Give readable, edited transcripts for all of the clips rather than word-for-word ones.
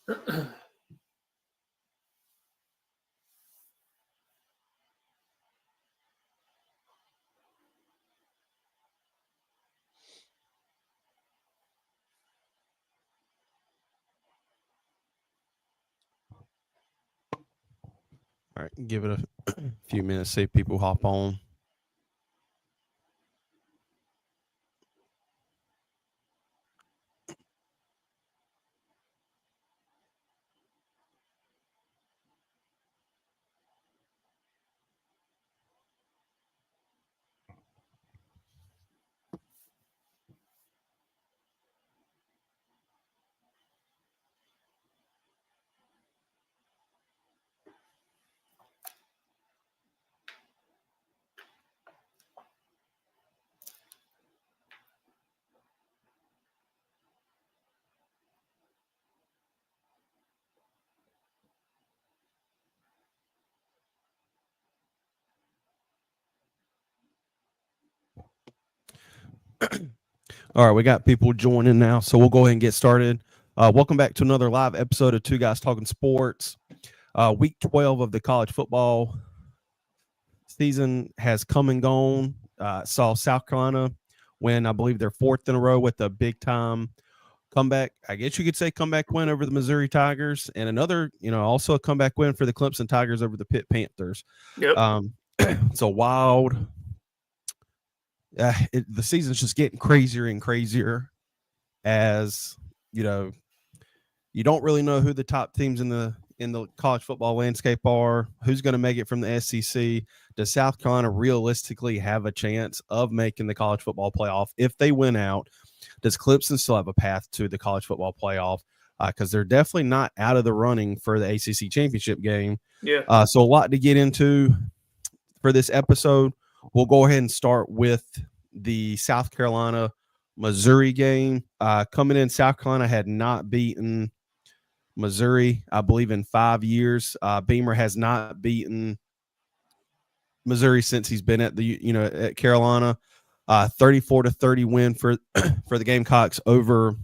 All right, give it a few minutes, see if people hop on. All right, we got people joining now, so we'll go ahead and get started. Welcome back to another live episode of Two Guys Talking Sports. Week 12 of the college football season has come and gone. Saw South Carolina win, I believe, their fourth in a row with a big time comeback. I guess you could say comeback win over the Missouri Tigers, and another, also a comeback win for the Clemson Tigers over the Pitt Panthers. Yep. It's a wild. The season's just getting crazier and crazier as you don't really know who the top teams in the college football landscape are, who's going to make it from the SEC. Does South Carolina realistically have a chance of making the college football playoff if they win out? Does Clemson still have a path to the college football playoff? Because they're definitely not out of the running for the ACC championship game. Yeah. So a lot to get into for this episode. We'll go ahead and start with the South Carolina Missouri game. Coming in, South Carolina had not beaten Missouri, I believe, in 5 years. Beamer has not beaten Missouri since he's been at at Carolina. 34-30 win for the Gamecocks over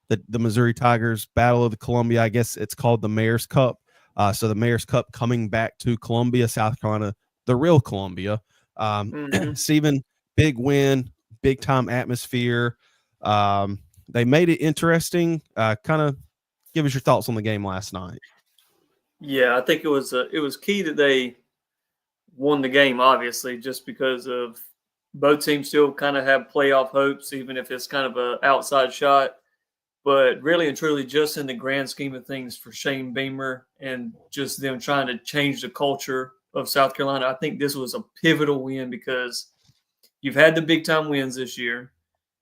the Missouri Tigers. Battle of the Columbia, I guess it's called the Mayor's Cup. So the Mayor's Cup coming back to Columbia, South Carolina, the real Columbia. Stephen, big win, big time atmosphere. They made it interesting. Kind of give us your thoughts on the game last night. Yeah, I think it was key that they won the game, obviously, just because of both teams still kind of have playoff hopes, even if it's kind of an outside shot. But really and truly, just in the grand scheme of things for Shane Beamer and just them trying to change the culture of South Carolina, I think this was a pivotal win because you've had the big time wins this year.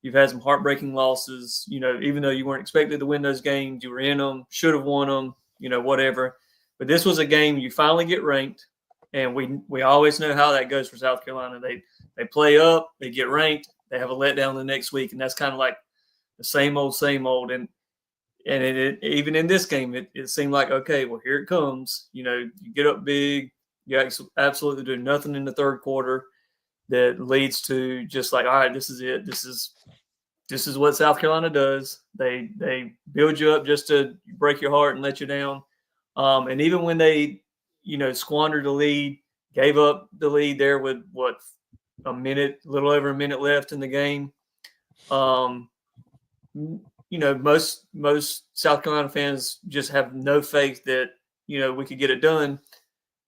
You've had some heartbreaking losses, even though you weren't expected to win those games, you were in them, should have won them, whatever. But this was a game you finally get ranked, and we always know how that goes for South Carolina. They play up, they get ranked, they have a letdown the next week, and that's kind of like the same old. And even in this game, it seemed like, okay, well, here it comes. You get up big, you absolutely do nothing in the third quarter that leads to just like, all right, this is it. This is what South Carolina does. They build you up just to break your heart and let you down. And even when they, squandered the lead, gave up the lead there with a little over a minute left in the game. Most South Carolina fans just have no faith that, we could get it done.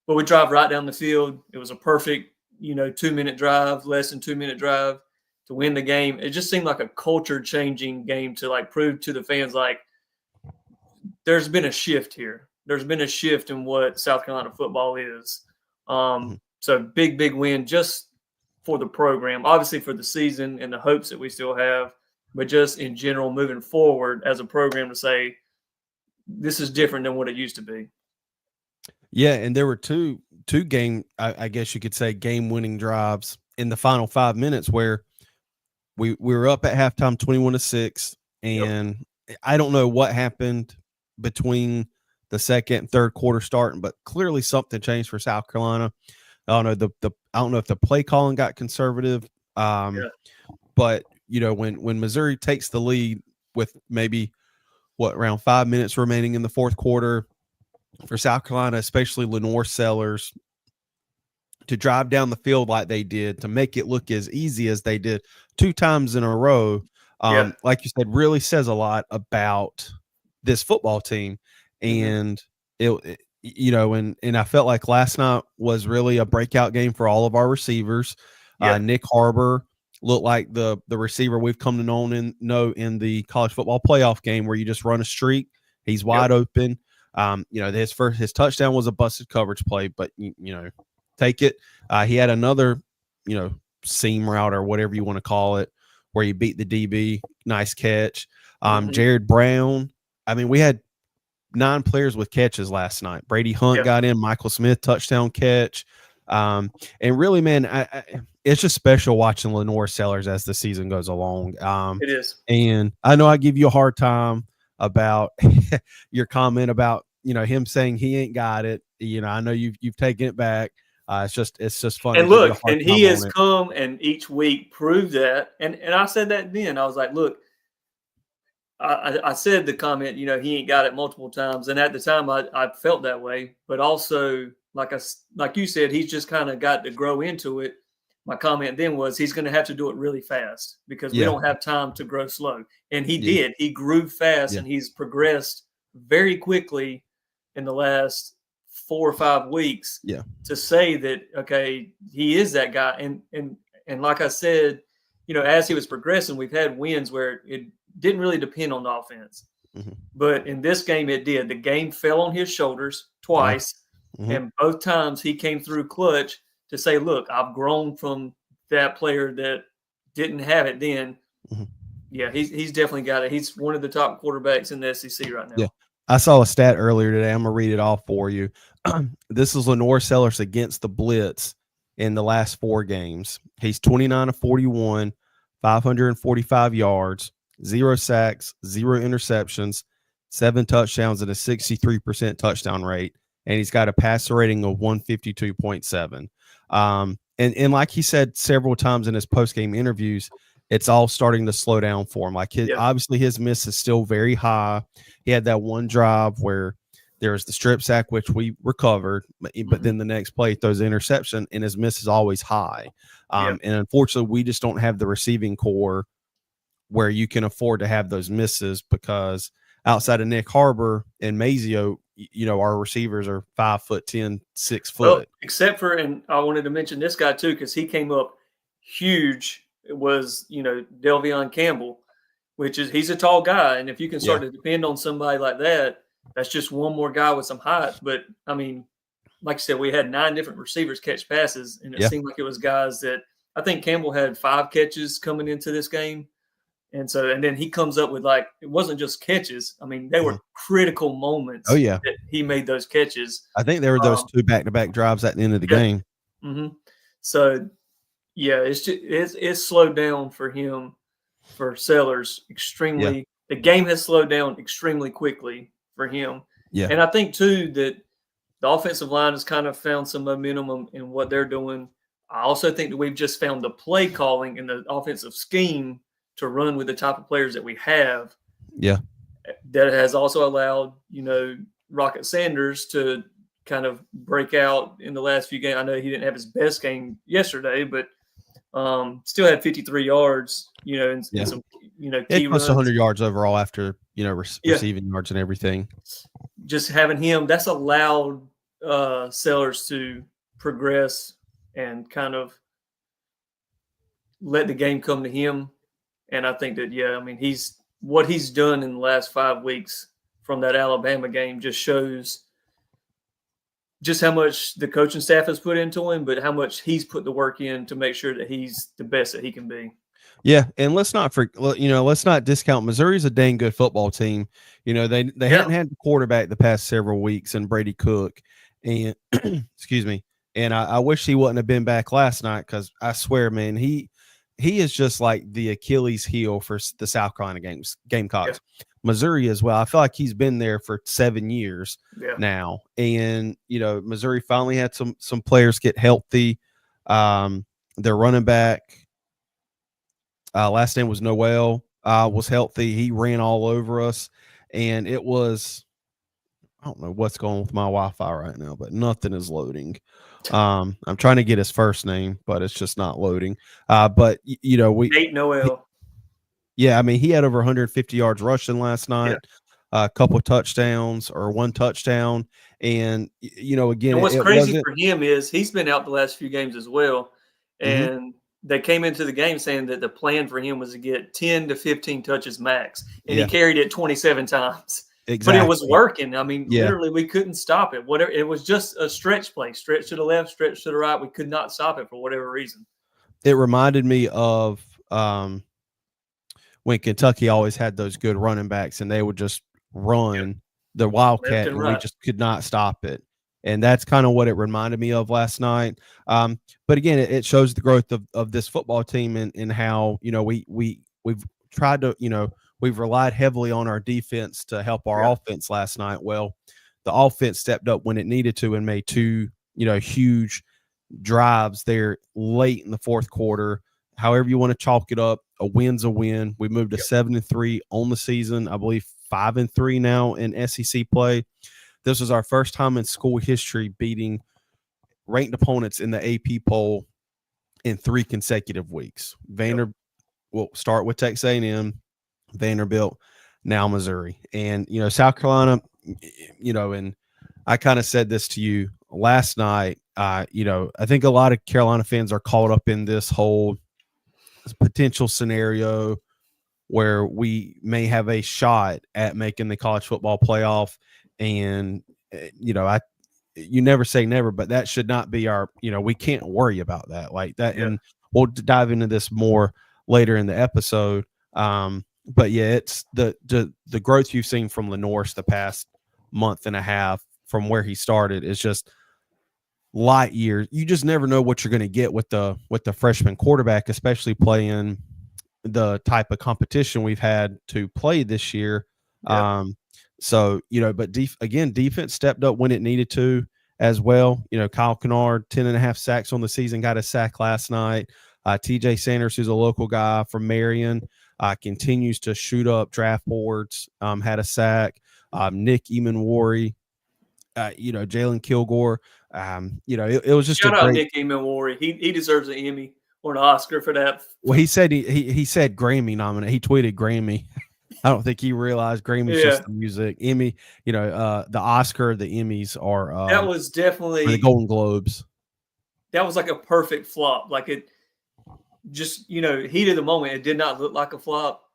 But we drive right down the field. It was a perfect, 2-minute drive, less than 2-minute drive to win the game. It just seemed like a culture-changing game to like prove to the fans like there's been a shift here. There's been a shift in what South Carolina football is. So big win just for the program, obviously for the season and the hopes that we still have, but just in general moving forward as a program to say this is different than what it used to be. Yeah, and there were two game, I guess you could say, game-winning drives in the final 5 minutes where we were up at halftime 21-6, and I don't know what happened between the second and third quarter starting, but clearly something changed for South Carolina. I don't know I don't know if the play calling got conservative, but when Missouri takes the lead with maybe around 5 minutes remaining in the fourth quarter for South Carolina, especially Lenore Sellers, to drive down the field like they did, to make it look as easy as they did 2 times in a row, Yeah. like you said, really says a lot about this football team. And and I felt like last night was really a breakout game for all of our receivers. Nick Harbor looked like the receiver we've come to know in the college football playoff game, where you just run a streak. He's wide open. His touchdown was a busted coverage play, but take it. He had another, seam route or whatever you want to call it, where he beat the DB. Nice catch. Jared Brown. I mean, we had 9 players with catches last night. Brady Hunt got in. Michael Smith touchdown catch. And really, man, it's just special watching Lenore Sellers as the season goes along. It is. And I know I give you a hard time about your comment about him saying he ain't got it. I know you've taken it back. It's just fun. And look, and he has come and each week proved that. And I said that then. I was like, look, I said the comment, he ain't got it multiple times. And at the time I felt that way, but also like you said, he's just kind of got to grow into it. My comment then was he's going to have to do it really fast because we don't have time to grow slow. And he did. He grew fast and he's progressed very quickly in the last 4 or 5 weeks to say that, okay, he is that guy. And like I said, as he was progressing, we've had wins where it didn't really depend on the offense. But in this game, it did. The game fell on his shoulders twice. And both times he came through clutch to say, look, I've grown from that player that didn't have it then. Yeah, he's definitely got it. He's one of the top quarterbacks in the SEC right now. Yeah. I saw a stat earlier today. I'm going to read it off for you. This is Lenore Sellers against the blitz in the last 4 games. He's 29 of 41, 545 yards, 0 sacks, 0 interceptions, 7 touchdowns, and a 63% touchdown rate. And he's got a passer rating of 152.7. And like he said several times in his post-game interviews, it's all starting to slow down for him. Like obviously his miss is still very high. He had that one drive where there was the strip sack, which we recovered, but then the next play throws an interception, and his miss is always high. And unfortunately, we just don't have the receiving core where you can afford to have those misses, because outside of Nick Harbor and Mazio, our receivers are 5'10", 6 foot. Well, except for, and I wanted to mention this guy too, because he came up huge. It was, Delvion Campbell, he's a tall guy. And if you can start to depend on somebody like that, that's just one more guy with some height. But I mean, like you said, we had 9 different receivers catch passes, and it seemed like it was guys that I think Campbell had 5 catches coming into this game. And then he comes up with it wasn't just catches. I mean, they were critical moments. Oh yeah, that he made those catches. I think there were those 2 back-to-back drives at the end of the game. So yeah, it's slowed down for him, for Sellers extremely. The game has slowed down extremely quickly for him. Yeah, and I think too that the offensive line has kind of found some momentum in what they're doing. I also think that we've just found the play calling and the offensive scheme to run with the type of players that we have. Yeah. That has also allowed, Rocket Sanders to kind of break out in the last few games. I know he didn't have his best game yesterday, but still had 53 yards, and some, key runs. 100 yards overall after, receiving yards and everything. Just having him, that's allowed Sellers to progress and kind of let the game come to him. And I think that, what he's done in the last 5 weeks from that Alabama game just shows just how much the coaching staff has put into him, but how much he's put the work in to make sure that he's the best that he can be. Yeah, and let's not discount Missouri's a dang good football team. They hadn't had the quarterback the past several weeks, and Brady Cook, and excuse me, and I wish he wouldn't have been back last night, because I swear, man, he is just like the Achilles heel for the South Carolina Gamecocks. Yeah. Missouri as well. I feel like he's been there for 7 years now. And, Missouri finally had some players get healthy. Their running back, last name was Noel, was healthy. He ran all over us. and it was, I don't know what's going on with my Wi-Fi right now, but nothing is loading. I'm trying to get his first name, but it's just not loading. But Nate Noel. yeah, I mean, he had over 150 yards rushing last Yeah. night, a couple of touchdowns or one touchdown, and again, And what's it crazy wasn't. for him is he's been out the last few games as well. Mhm. And they came into the game saying that the plan for him was to get 10 to 15 touches max. And he Yeah, carried it 27 times. But it was exactly. working. I mean, Yeah, literally, we couldn't stop it. Whatever, it was just a stretch play, stretch to the left, stretch to the right. We could not stop it for whatever reason. it reminded me of when Kentucky always had those good running backs, and they would just Yep. run the Left Wildcat, and and we right. just could not stop it. And that's kind of what it reminded me of last night. But again, it shows the growth of this football team and how we've tried to we've relied heavily on our defense to help our Yeah. offense last night. Well, the offense stepped up when it needed to and made two huge drives there late in the fourth quarter. However you want to chalk it up, a win's a win. We moved to Yep. 7-3 on the season. I believe 5-3 now in SEC play. This was our first time in school history beating ranked opponents in the AP poll in 3 consecutive weeks. We'll start with Texas A&M, Vanderbilt, now Missouri, and South Carolina. And I kind of said this to you last night. I think a lot of Carolina fans are caught up in this whole potential scenario where we may have a shot at making the college football playoff. And, you never say never, but that should not be our, we can't worry about that like that. Yeah. And we'll dive into this more later in the episode. But yeah, it's the growth you've seen from Lenorse the past month and a half from where he started is just light years. You just never know what you're going to get with the freshman quarterback, especially playing the type of competition we've had to play this year. Yeah. So, but defense stepped up when it needed to as well. Kyle Kennard, 10.5 sacks on the season, got a sack last night. TJ Sanders, who's a local guy from Marion, continues to shoot up draft boards, had a sack. Nick Emanwari, Jalen Kilgore. It was just Shout a out great. Nick Emanwari. He deserves an Emmy or an Oscar for that. Well, he said he said Grammy nominate. He tweeted Grammy. I don't think he realized Grammy's Yeah. just the music. Emmy, the Oscar, the Emmys are That was or definitely the Golden Globes. that was like a perfect flop. Like it just, heat of the moment, it did not look like a flop.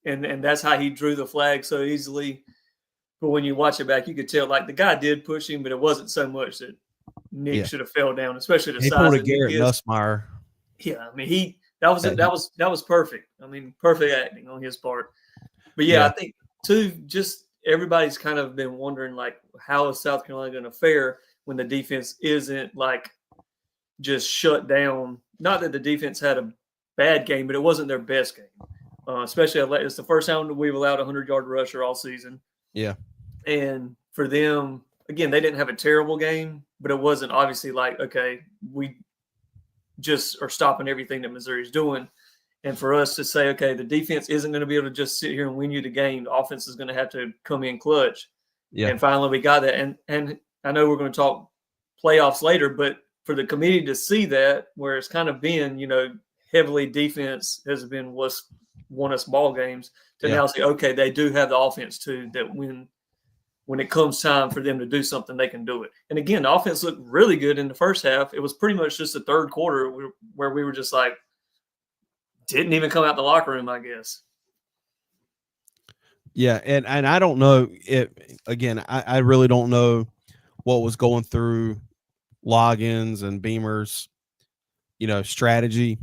And that's how he drew the flag so easily. But when you watch it back, you could tell like the guy did push him, but it wasn't so much that Nick should have fell down, especially the He size pulled a that Nick Garrett is. Nussmeier. Yeah, I mean that was perfect. I mean, perfect acting on his part. But yeah, I think too, just everybody's kind of been wondering like how is South Carolina going to fare when the defense isn't like just shut down. Not that the defense had a bad game, but it wasn't their best game. Especially it's the first time that we've allowed a 100-yard rusher all season. Yeah. And for them, again, they didn't have a terrible game, but it wasn't obviously like, okay, we just are stopping everything that Missouri's doing. And for us to say, okay, the defense isn't going to be able to just sit here and win you the game. The offense is going to have to come in clutch. Yeah. And finally we got that. And I know we're going to talk playoffs later, but for the committee to see that where it's kind of been, heavily defense has been what's won us ball games to now say, okay, they do have the offense too, that when it comes time for them to do something, they can do it. And again, the offense looked really good in the first half. It was pretty much just the third quarter where we were just like, didn't even come out the locker room, I guess. Yeah, and I don't know I really don't know what was going through Loggins and Beamer's, strategy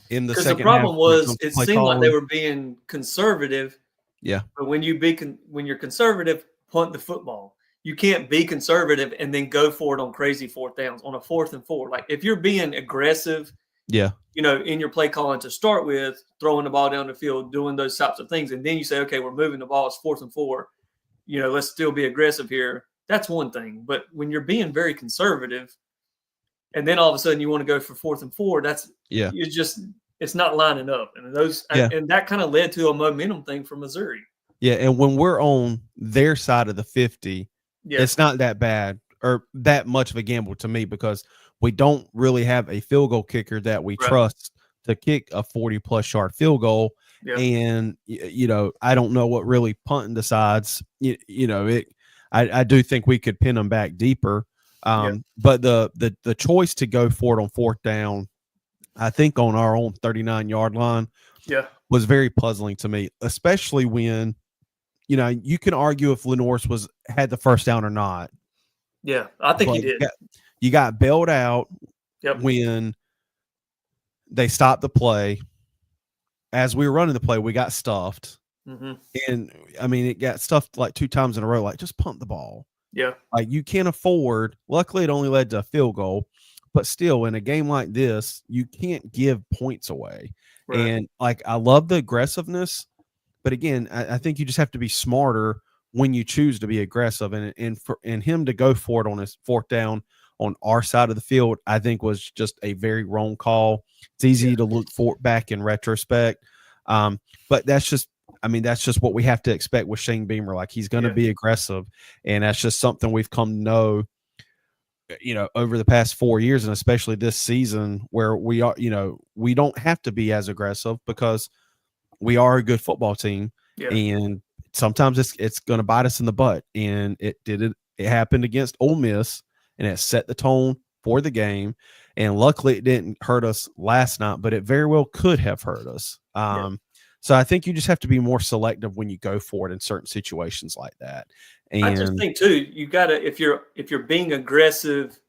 in the second the problem half was it seemed like they were being conservative. Yeah. But when you're conservative, punt the football. You can't be conservative and then go for it on crazy fourth downs on a 4th and 4. Like if you're being aggressive, in your play calling to start with, throwing the ball down the field, doing those types of things, and then you say, okay, we're moving the ball, it's 4th and 4. Let's still be aggressive here. That's one thing. But when you're being very conservative, and then all of a sudden you want to go for 4th and 4, it's not lining up. And and that kind of led to a momentum thing for Missouri. Yeah, and when we're on their side of the 50, Yeah, it's not that bad or that much of a gamble to me because we don't really have a field goal kicker that we right. trust to kick a 40-plus yard field goal. Yeah, And I don't know what really punting decides. I do think we could pin them back deeper. yeah, But the choice to go for it on fourth down, I think on our own 39-yard line yeah, was very puzzling to me, especially when you can argue if Lenore's had the first down or not, yeah. I think he but did. you got bailed out Yep. when they stopped the play. As we were running the play, we got stuffed. Hmm. And I mean, it got stuffed like 2 times in a row. Like, just punt the ball. Yeah, Like, you can't afford. Luckily, it only led to a field goal, but still, in a game like this, you can't give points away. right. And like, I love the aggressiveness, but again, I think you just have to be smarter when you choose to be aggressive. And him to go for it on his fourth down on our side of the field, I think was just a very wrong call. It's easy to look back in retrospect, but that's just what we have to expect with Shane Beamer. Like, he's going to be aggressive, and that's just something we've come to know, over the past 4 years, and especially this season where we are, we don't have to be as aggressive because we are a good football team, Yeah, and sometimes it's going to bite us in the butt. And it happened against Ole Miss, and it set the tone for the game. And luckily, it didn't hurt us last night, but it very well could have hurt us. So I think you just have to be more selective when you go for it in certain situations like that. I just And think too, you gotta if you're being aggressive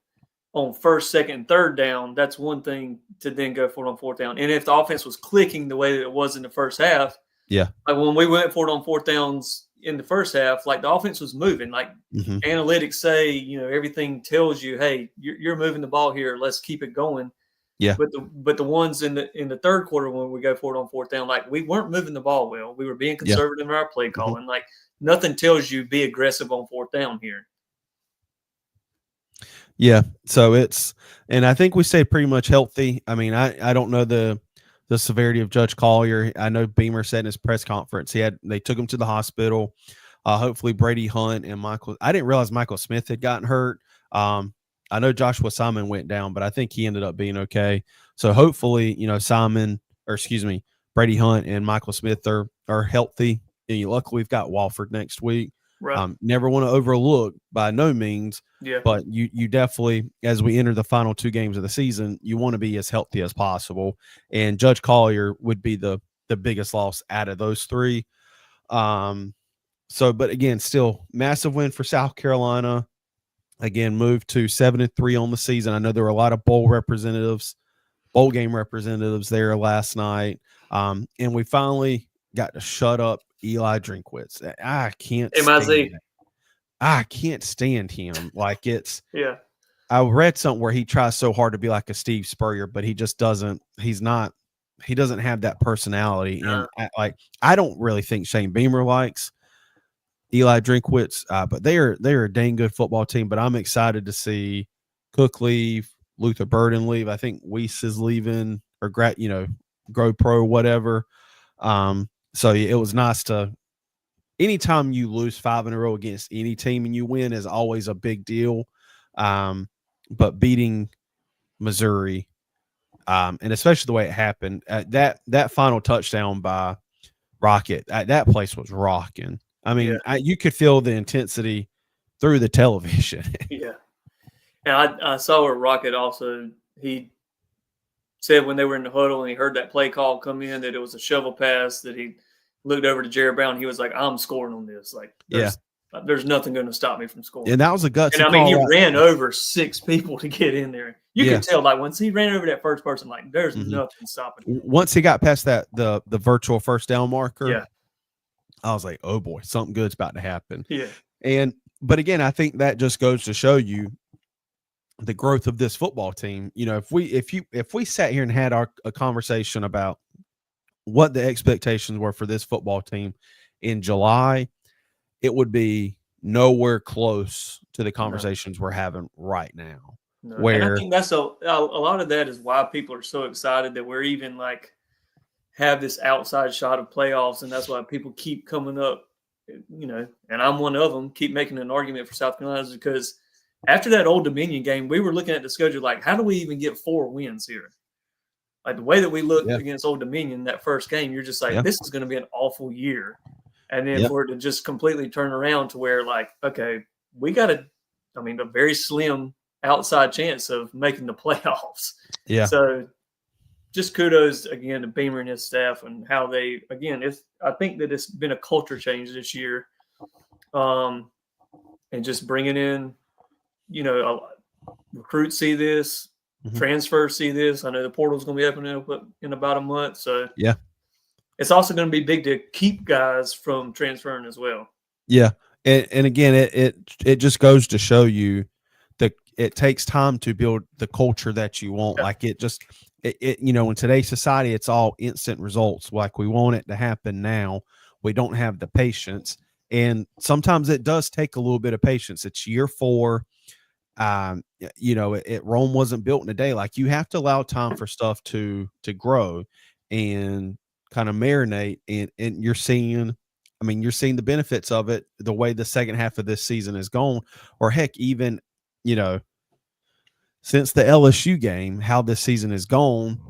on first, second, third down, that's one thing to then go for it on fourth down. And if the offense was clicking the way that it was in the first half, yeah, like when we went for it on fourth downs in the first half, like the offense was moving. Like mm-hmm. analytics say, everything tells you, hey, you're moving the ball here. Let's keep it going. Yeah. But the ones in the third quarter when we go for it on fourth down, like we weren't moving the ball well. We were being conservative in our play calling. Mm-hmm. Like nothing tells you be aggressive on fourth down here. Yeah. So and I think we stayed pretty much healthy. I mean, I don't know the severity of Judge Collier. I know Beamer said in his press conference they took him to the hospital. Hopefully Brady Hunt and I didn't realize Michael Smith had gotten hurt. I know Joshua Simon went down, but I think he ended up being okay. So hopefully, Brady Hunt and Michael Smith are healthy. And luckily we've got Walford next week. Right. Never want to overlook by no means, Yeah. but you definitely, as we enter the final 2 games of the season, you want to be as healthy as possible. And Judge Collier would be the biggest loss out of those 3. But again, still massive win for South Carolina. Again, moved to 7-3 on the season. I know there were a lot of bowl game representatives there last night. And we finally got to shut up Eli Drinkwitz. I can't stand him. Like, I read something where he tries so hard to be like a Steve Spurrier, but he just doesn't. He doesn't have that personality. And I don't really think Shane Beamer likes Eli Drinkwitz, but they're a dang good football team. But I'm excited to see Cook leave, Luther Burden leave. I think Weiss is leaving, or Grow Pro, whatever. So it was nice to. Anytime you lose 5 in a row against any team and you win is always a big deal. But beating Missouri, and especially the way it happened, that final touchdown by Rocket, that place was rocking. I mean, you could feel the intensity through the television. Yeah. And I saw where Rocket also, he said when they were in the huddle and he heard that play call come in that it was a shovel pass, that he looked over to Jared Brown. He was like, I'm scoring on this. Like, there's nothing going to stop me from scoring. And that was a gutsy And I mean, call. he ran over 6 people to get in there. You could tell, like, once he ran over that first person, like, there's nothing stopping him. Once he got past the virtual first down marker, I was like, oh boy, something good's about to happen. Yeah. But again, I think that just goes to show you the growth of this football team. If we sat here and had a conversation about what the expectations were for this football team in July, it would be nowhere close to the conversations we're having right now. No. And I think that's a lot of that is why people are so excited that we're even like have this outside shot of playoffs, and that's why people keep coming up and I'm one of them, keep making an argument for South Carolina, because after that Old Dominion game, we were looking at the schedule like, how do we even get 4 wins here? Like the way that we looked against Old Dominion that first game, you're just like, this is going to be an awful year. And then for it to just completely turn around to where, like, okay, we got a very slim outside chance of making the playoffs. Yeah. So just kudos again to Beamer and his staff and how they, again, I think that it's been a culture change this year. And just bringing in, recruits see this, transfers see this. I know the portal's going to be opening in about a month. So yeah, it's also going to be big to keep guys from transferring as well. Yeah. And again, it just goes to show you that it takes time to build the culture that you want. Like in today's society, it's all instant results. Like we want it to happen now. We don't have the patience. And sometimes it does take a little bit of patience. It's year 4. Rome wasn't built in a day. Like you have to allow time for stuff to grow and kind of marinate. And you're seeing the benefits of it the way the second half of this season has gone, or heck, even, since the LSU game, how this season has gone.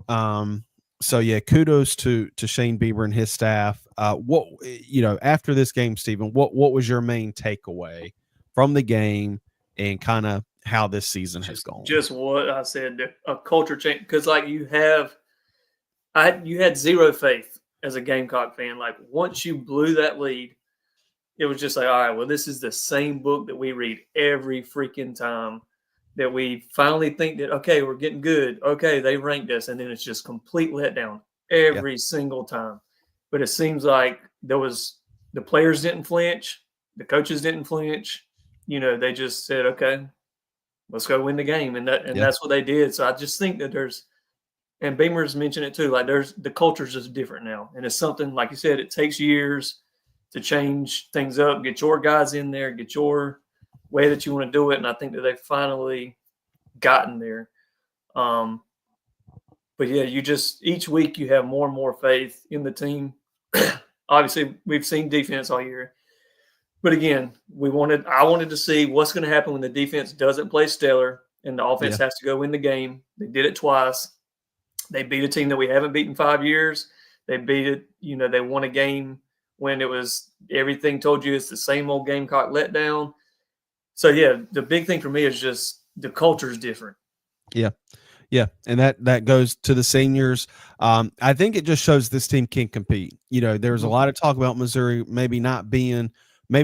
So yeah, kudos to Shane Beamer and his staff. After this game, Stephen, what was your main takeaway from the game and kind of how this season has gone? Just what I said, a culture change. Because like you had zero faith as a Gamecock fan. Like once you blew that lead, it was just like, all right, well, this is the same book that we read every freaking time, that we finally think that, okay, we're getting good. Okay, they ranked us. And then it's just complete letdown every single time. But it seems like the players didn't flinch. The coaches didn't flinch. They just said, okay, let's go win the game. And that's what they did. So I just think that and Beamer's mentioned it too, like the culture's just different now. And it's something, like you said, it takes years to change things up, get your guys in there, get your way that you want to do it. And I think that they've finally gotten there. But yeah, each week you have more and more faith in the team. Obviously, we've seen defense all year. But again, I wanted to see what's going to happen when the defense doesn't play stellar and the offense has to go win the game. They did it twice. They beat a team that we haven't beaten in 5 years. They beat it, they won a game when it was everything told you it's the same old Gamecock letdown. So yeah, the big thing for me is just the culture is different. Yeah. Yeah. And that goes to the seniors. I think it just shows this team can compete. There was a lot of talk about Missouri maybe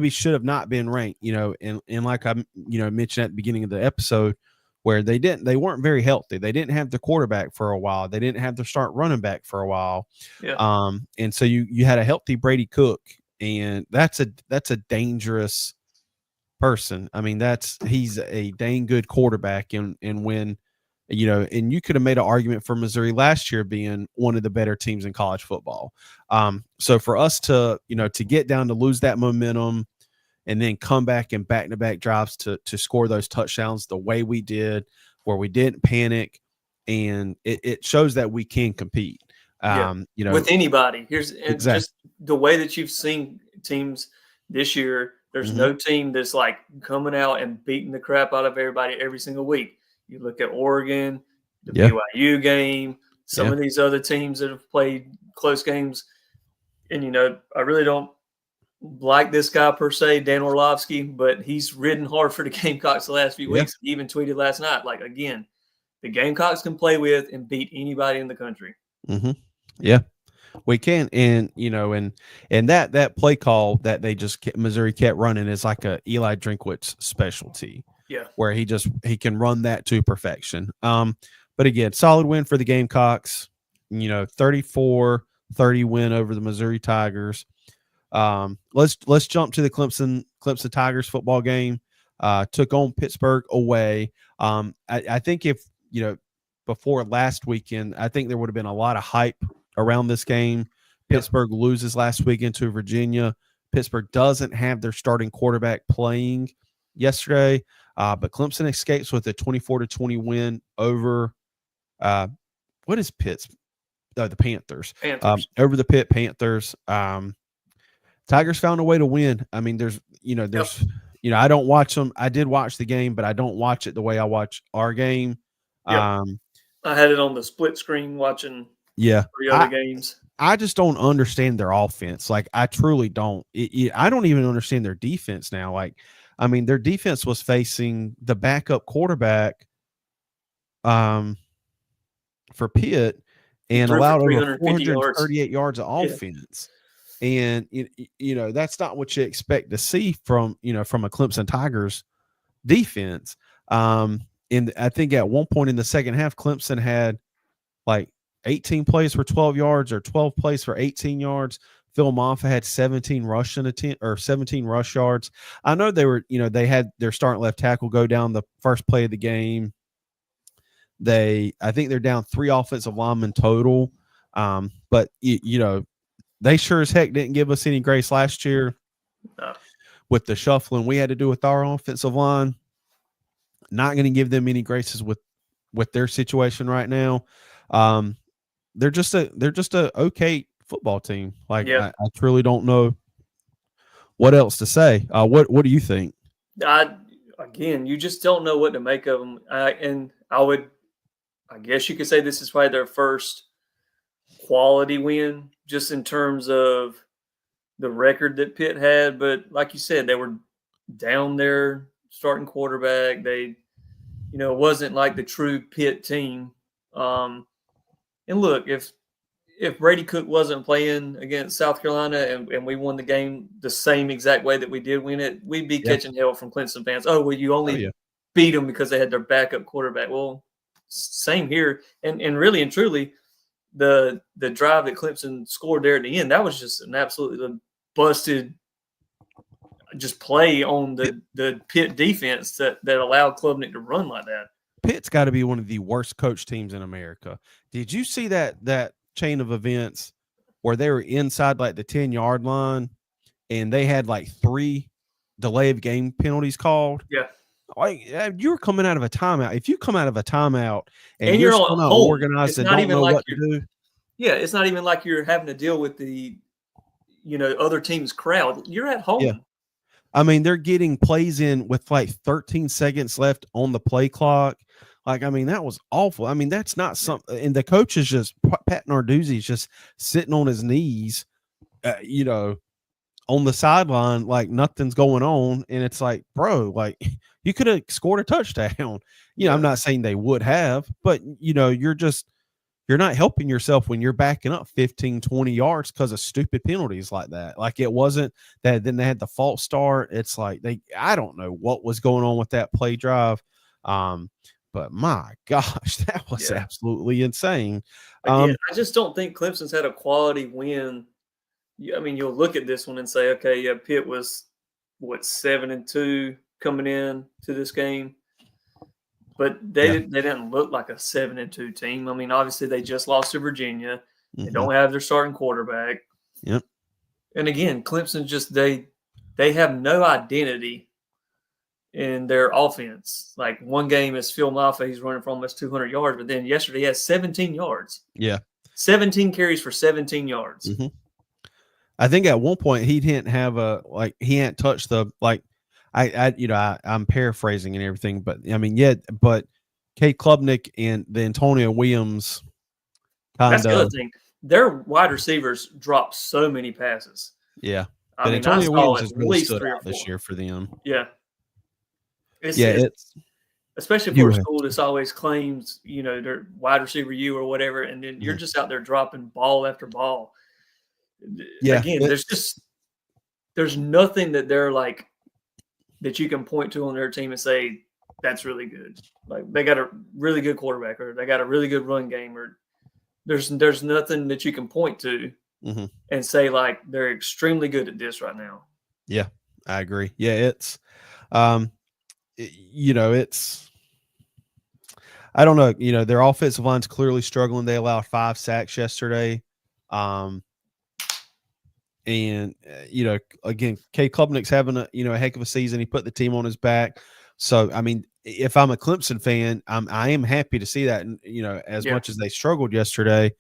should have not been ranked, and like I, mentioned at the beginning of the episode, where they weren't very healthy. They didn't have the quarterback for a while. They didn't have their start running back for a while. Yeah. And so you had a healthy Brady Cook, and that's a dangerous person. I mean, he's a dang good quarterback. And when, and you could have made an argument for Missouri last year being one of the better teams in college football. So for us to get down to lose that momentum and then come back in back-to-back drives to score those touchdowns the way we did, where we didn't panic, and it shows that we can compete. With anybody. Exactly. Just the way that you've seen teams this year, there's no team that's like coming out and beating the crap out of everybody every single week. You look at Oregon, the BYU game, some of these other teams that have played close games, and I really don't like this guy per se, Dan Orlovsky, but he's ridden hard for the Gamecocks the last few weeks. He even tweeted last night, like, again, the Gamecocks can play with and beat anybody in the country. Yeah, we can. And, and that play call that Missouri kept running is like a Eli Drinkwitz specialty. Yeah. Where he can run that to perfection. But again, solid win for the Gamecocks, 34-30 win over the Missouri Tigers. Let's jump to the Clemson Tigers football game. Took on Pittsburgh away. I think if, before last weekend, I think there would have been a lot of hype around this game. Pittsburgh loses last weekend to Virginia. Pittsburgh doesn't have their starting quarterback playing yesterday, but Clemson escapes with a 24-20 win over what is Pitt's? The Panthers. Over the Pitt Panthers. Tigers found a way to win. I mean, Yep. I don't watch them. I did watch the game, but I don't watch it the way I watch our game. Yep. Um, I had it on the split screen watching yeah, 3 other games. I just don't understand their offense. Like, I truly don't. I don't even understand their defense now. Like, I mean, their defense was facing the backup quarterback for Pitt He and threw for allowed over 350 yards. 438 yards of Yeah. offense. And, that's not what you expect to see from a Clemson Tigers defense. And I think at one point in the second half, Clemson had like 18 plays for 12 yards or 12 plays for 18 yards. Phil Maffa had 17 rush yards. I know they had their starting left tackle go down the first play of the game. I think they're down 3 offensive linemen total. But they sure as heck didn't give us any grace last year with the shuffling we had to do with our offensive line. Not going to give them any graces with their situation right now. They're just a okay football team. Like, I truly don't know what else to say. What do you think? Again, you just don't know what to make of them. And I guess you could say this is probably their first quality win, just in terms of the record that Pitt had. But like you said, they were down there starting quarterback. They, it wasn't like the true Pitt team. And look, if Brady Cook wasn't playing against South Carolina and we won the game the same exact way that we did win it, we'd be catching hell from Clemson fans. Oh, well, you only beat them because they had their backup quarterback. Well, same here. And really and truly, the drive that Clemson scored there at the end, that was just an absolutely busted just play on the Pitt defense that allowed Klubnik to run like that. Pitt's got to be one of the worst coach teams in America. Did you see that chain of events where they were inside like the 10-yard line and they had like 3 delay of game penalties called? Yeah. Like, you're coming out of a timeout. If you come out of a timeout and you're still not home, organized and don't know what to do. Yeah, it's not even like you're having to deal with the other team's crowd. You're at home. Yeah. I mean, they're getting plays in with like 13 seconds left on the play clock. Like, I mean, that was awful. I mean, that's not something. And the coach is just, Pat Narduzzi's just sitting on his knees, on the sideline, like nothing's going on. And it's like, bro, like, you could have scored a touchdown. I'm not saying they would have, but, you're not helping yourself when you're backing up 15, 20 yards because of stupid penalties like that. Like, it wasn't that then they had the false start. It's like I don't know what was going on with that play drive. But my gosh, that was absolutely insane. Again, I just don't think Clemson's had a quality win. I mean, you'll look at this one and say, okay, yeah, Pitt was 7-2 coming in to this game. But they didn't look like a 7-2 team. I mean, obviously they just lost to Virginia. They don't have their starting quarterback. Yep. And again, Clemson just they have no identity in their offense. Like, one game is Phil Maffa, he's running for almost 200 yards, but then yesterday he has 17 yards. Yeah. 17 carries for 17 yards. Mm-hmm. I think at one point he didn't have he hadn't touched the I'm paraphrasing and everything, but I mean, but Kate Klubnik and the Antonio Williams that's the other thing. Their wide receivers dropped so many passes. Yeah. But Antonio Williams has really stood out this year for them. Yeah. It's especially for a school that's always claims, their wide receiver you or whatever, and then you're just out there dropping ball after ball. Yeah. Again, there's nothing that they're like that you can point to on their team and say that's really good. Like, they got a really good quarterback, or they got a really good run game, or there's nothing that you can point to and say like they're extremely good at this right now. Yeah, I agree. Yeah, it's it's I don't know. Their offensive line's clearly struggling. They allowed 5 sacks yesterday. And, again, Kay Klubnik's having a heck of a season. He put the team on his back. So, I mean, if I'm a Clemson fan, I am happy to see that, as much as they struggled yesterday.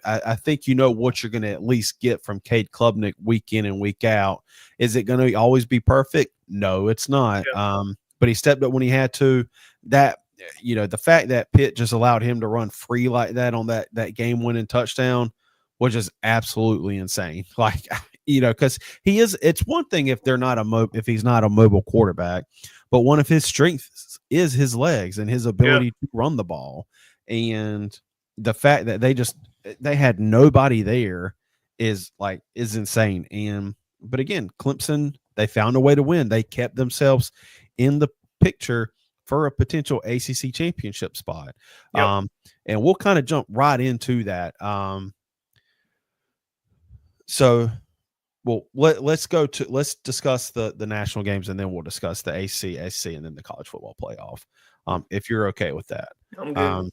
I think what you're going to at least get from Cade Klubnik week in and week out. Is it going to always be perfect? No, it's not. Yeah. But he stepped up when he had to. That the fact that Pitt just allowed him to run free like that on that game-winning touchdown was just absolutely insane. Like, because he is. It's one thing if they're not if he's not a mobile quarterback, but one of his strengths is his legs and his ability to run the ball. And the fact that they had nobody there is insane. But again, Clemson, they found a way to win. They kept themselves in the picture for a potential ACC championship spot. Yep. And we'll kind of jump right into that. So let's discuss the national games, and then we'll discuss the ACC and then the college football playoff. If you're okay with that. I'm good.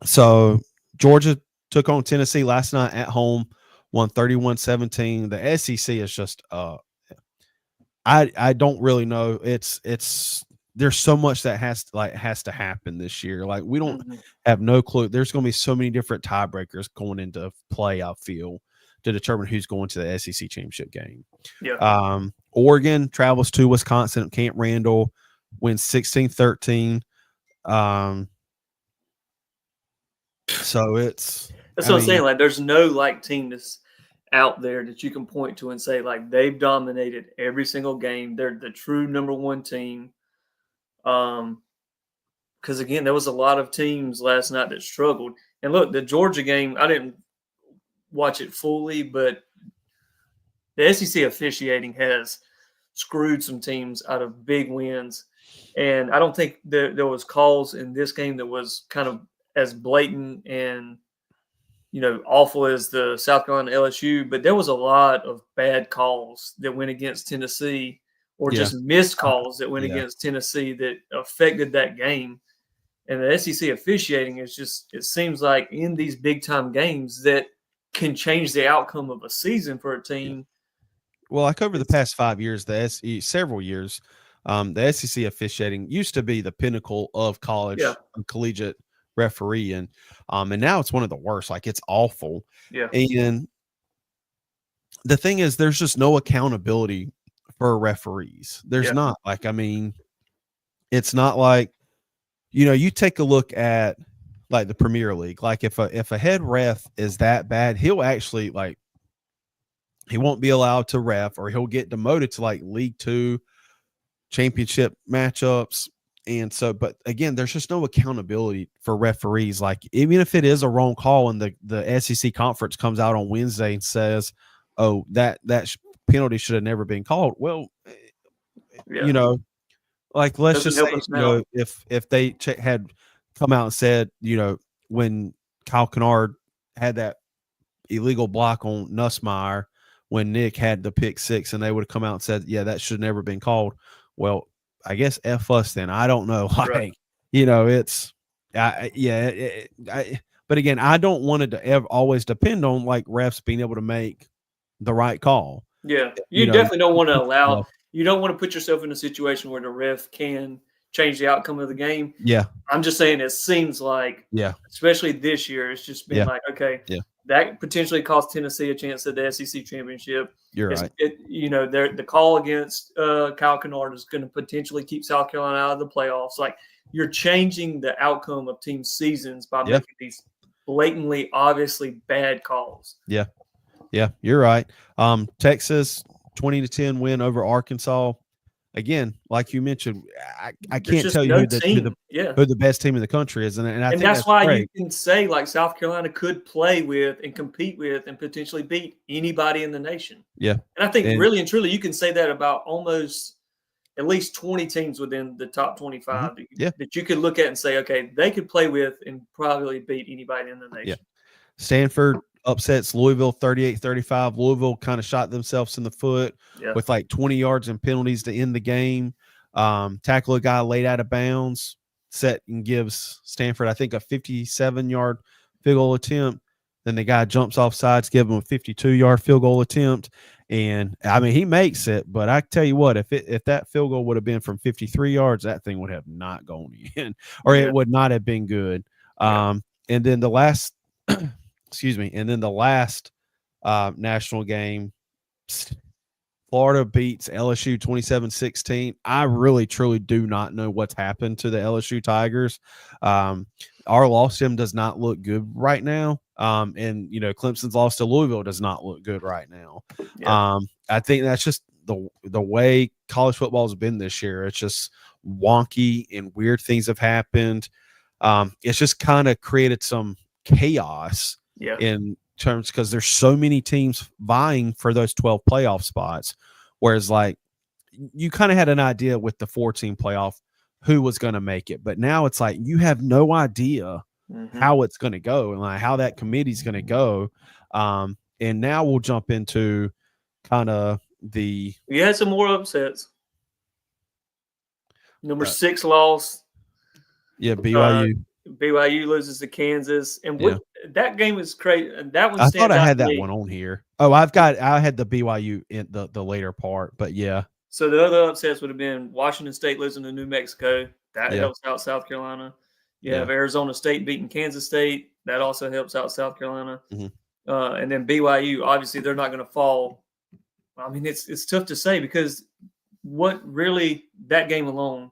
So Georgia took on Tennessee last night at home, won 31-17. The SEC is just I don't really know. It's there's so much that has to happen this year. Like, we don't have no clue. There's going to be so many different tiebreakers going into play, I feel, to determine who's going to the SEC championship game. Yeah. Oregon travels to Wisconsin at Camp Randall, wins 16-13. So that's what I'm saying. Like, there's no team that's out there that you can point to and say they've dominated every single game. They're the true number one team. Because again, there was a lot of teams last night that struggled. And look, the Georgia game, I didn't watch it fully, but the SEC officiating has screwed some teams out of big wins. And I don't think there was calls in this game that was kind of as blatant and awful as the South Carolina LSU, but there was a lot of bad calls that went against Tennessee, or just missed calls that went against Tennessee that affected that game. And the SEC officiating is it seems like in these big time games that can change the outcome of a season for a team. Well, like over the past 5 years, several years, the SEC officiating used to be the pinnacle of college and collegiate referee, and now it's one of the worst. Like, it's awful. Yeah. And the thing is, there's just no accountability for referees. There's not. It's not like, you take a look at the Premier League. Like, if a head ref is that bad, he'll actually he won't be allowed to ref, or he'll get demoted to League Two championship matchups. And so, but again, there's just no accountability for referees. Like, even if it is a wrong call and the SEC conference comes out on Wednesday and says, oh, that penalty should have never been called. Well, let's just say, if they had come out and said, when Kyle Kennard had that illegal block on Nussmeier, when Nick had the pick six, and they would have come out and said, yeah, that should have never been called. Well, I guess F us then. I don't know. It's but again, I don't want it to always depend on refs being able to make the right call. Yeah. You definitely don't want to allow, you don't want to put yourself in a situation where the ref can change the outcome of the game. Yeah. I'm just saying, it seems like, especially this year, it's just been that potentially cost Tennessee a chance at the SEC championship. You're right. The call against Kyle Kennard is going to potentially keep South Carolina out of the playoffs. Like, you're changing the outcome of team seasons by making these blatantly, obviously bad calls. Yeah. Yeah, you're right. Texas 20-10 win over Arkansas. Again, like you mentioned, I can't tell you who the best team in the country is, and I think that's why you can say South Carolina could play with and compete with and potentially beat anybody in the nation. Yeah, and I think really and truly you can say that about almost at least 20 teams within the top 25 that you could look at and say, okay, they could play with and probably beat anybody in the nation. Yeah. Stanford upsets Louisville 38-35. Louisville kind of shot themselves in the foot with 20 yards and penalties to end the game. Tackle a guy late out of bounds, set and gives Stanford, I think, a 57-yard field goal attempt. Then the guy jumps off sides, give him a 52-yard field goal attempt. And he makes it, but I tell you what, if that field goal would have been from 53 yards, that thing would have not gone in, or it would not have been good. And then the last excuse me, and then the last national game, Florida beats LSU 27-16. I really, truly do not know what's happened to the LSU Tigers. Our loss to them does not look good right now. And, Clemson's loss to Louisville does not look good right now. Yeah. I think that's just the way college football has been this year. It's just wonky and weird things have happened. It's just kind of created some chaos in terms because there's so many teams vying for those 12 playoff spots. Whereas, like, you kind of had an idea with the 14 playoff who was going to make it. But now it's like you have no idea how it's going to go and like how that committee's going to go. And now we'll jump into kind of the – You had some more upsets. Number 6 loss. Yeah, BYU. BYU loses to Kansas, and that game was crazy. That one. I thought I had that one on here. Oh, I had the BYU in the later part, but yeah. So the other upsets would have been Washington State losing to New Mexico. That helps out South Carolina. You have Arizona State beating Kansas State. That also helps out South Carolina. And then BYU, obviously, they're not going to fall. I mean, it's tough to say because what really that game alone.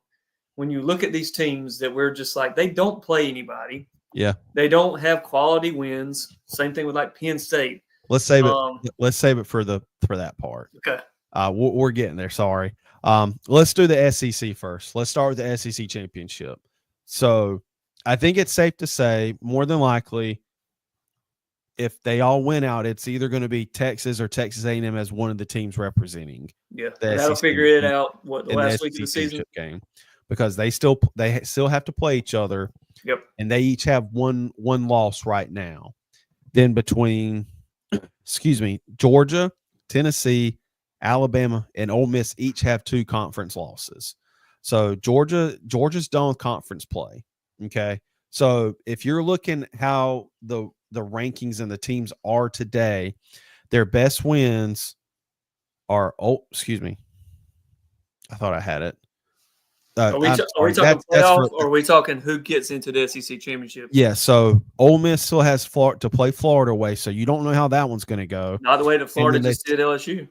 When you look at these teams that we're just like, they don't play anybody. Yeah. They don't have quality wins. Same thing with like Penn State. Let's save it. Let's save it for that part. Okay. We're getting there. Sorry. Let's do the SEC first. Let's start with the SEC championship. So I think it's safe to say more than likely, if they all win out, it's either going to be Texas or Texas A&M as one of the teams representing. Yeah. That'll figure it out. What the last week of the season game. Because they still have to play each other. Yep. And they each have one loss right now. Then between Georgia, Tennessee, Alabama, and Ole Miss each have 2 conference losses. So Georgia's done with conference play. Okay. So if you're looking how the rankings and the teams are today, their best wins are I thought I had it. Are we talking playoff, or are we talking who gets into the SEC championship? Yeah, so Ole Miss still has to play Florida away, so you don't know how that one's going to go. Not the way that Florida just did LSU.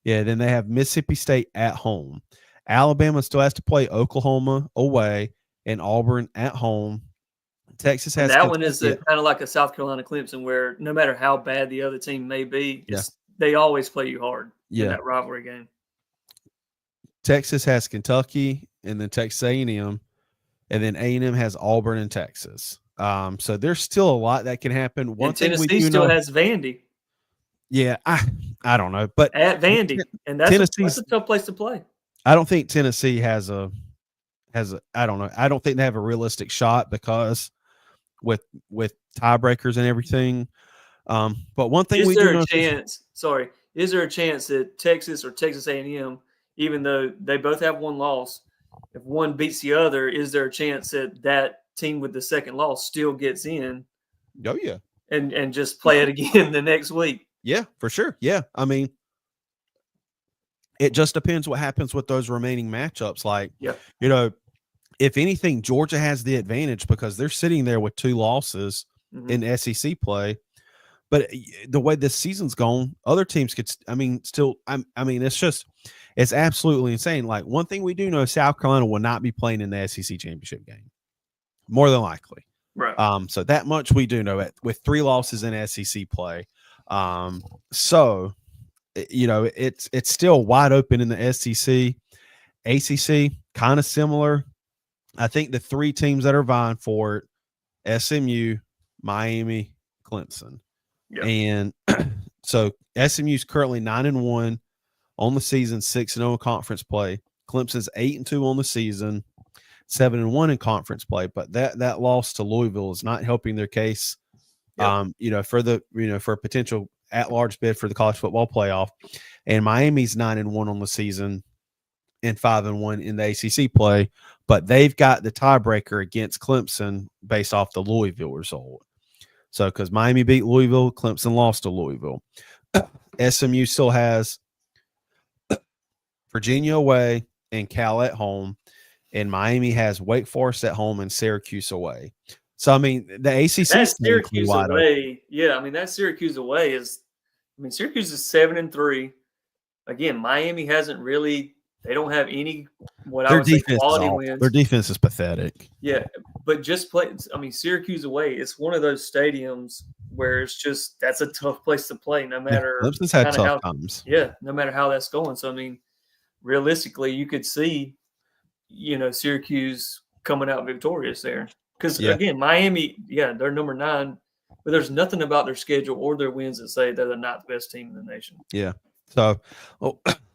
Yeah, then they have Mississippi State at home. Alabama still has to play Oklahoma away and Auburn at home. Texas has that one is kind of like a South Carolina Clemson, where no matter how bad the other team may be, they always play you hard in that rivalry game. Texas has Kentucky and then Texas A&M, and then A&M has Auburn and Texas. So there's still a lot that can happen. One thing Tennessee still has Vandy. Yeah, I don't know, but at Vandy, and that's a tough place to play. I don't think Tennessee has a I don't know. I don't think they have a realistic shot because with tiebreakers and everything. But one thing is there a chance that Texas or Texas A&M, even though they both have one loss, if one beats the other, is there a chance that team with the second loss still gets in? Oh yeah, and just play it again the next week? Yeah, for sure. Yeah, I mean, it just depends what happens with those remaining matchups. Like, if anything, Georgia has the advantage because they're sitting there with 2 losses in SEC play. But the way this season's gone, other teams could. I mean, it's absolutely insane. Like, one thing we do know, South Carolina will not be playing in the SEC championship game, more than likely. Right. So that much we do know. With 3 losses in SEC play, so it's still wide open in the SEC. ACC kind of similar. I think the 3 teams that are vying for it: SMU, Miami, Clemson. Yep. And so SMU is currently 9-1 on the season, 6-0 in conference play. Clemson's 8-2 on the season, 7-1 in conference play. But that loss to Louisville is not helping their case. Yep. For a potential at-large bid for the college football playoff. And Miami's 9-1 on the season and 5-1 in the ACC play, but they've got the tiebreaker against Clemson based off the Louisville result. So, because Miami beat Louisville, Clemson lost to Louisville. SMU still has Virginia away and Cal at home, and Miami has Wake Forest at home and Syracuse away. So I mean, the ACC That is technically Syracuse wide open. away, yeah. I mean, that Syracuse away is. I mean, Syracuse is 7-3. Again, Miami hasn't really. They don't have any what I Their would say defense is quality awful. wins. Their defense is pathetic. Yeah, but just play. I mean, Syracuse away. It's one of those stadiums where it's just that's a tough place to play, no matter Clemson's had kind of tough how. times. Yeah, no matter how that's going. So I mean, realistically, you could see, Syracuse coming out victorious there. Because again, Miami, yeah, they're number 9, but there's nothing about their schedule or their wins that say they're not the best team in the nation. Yeah. So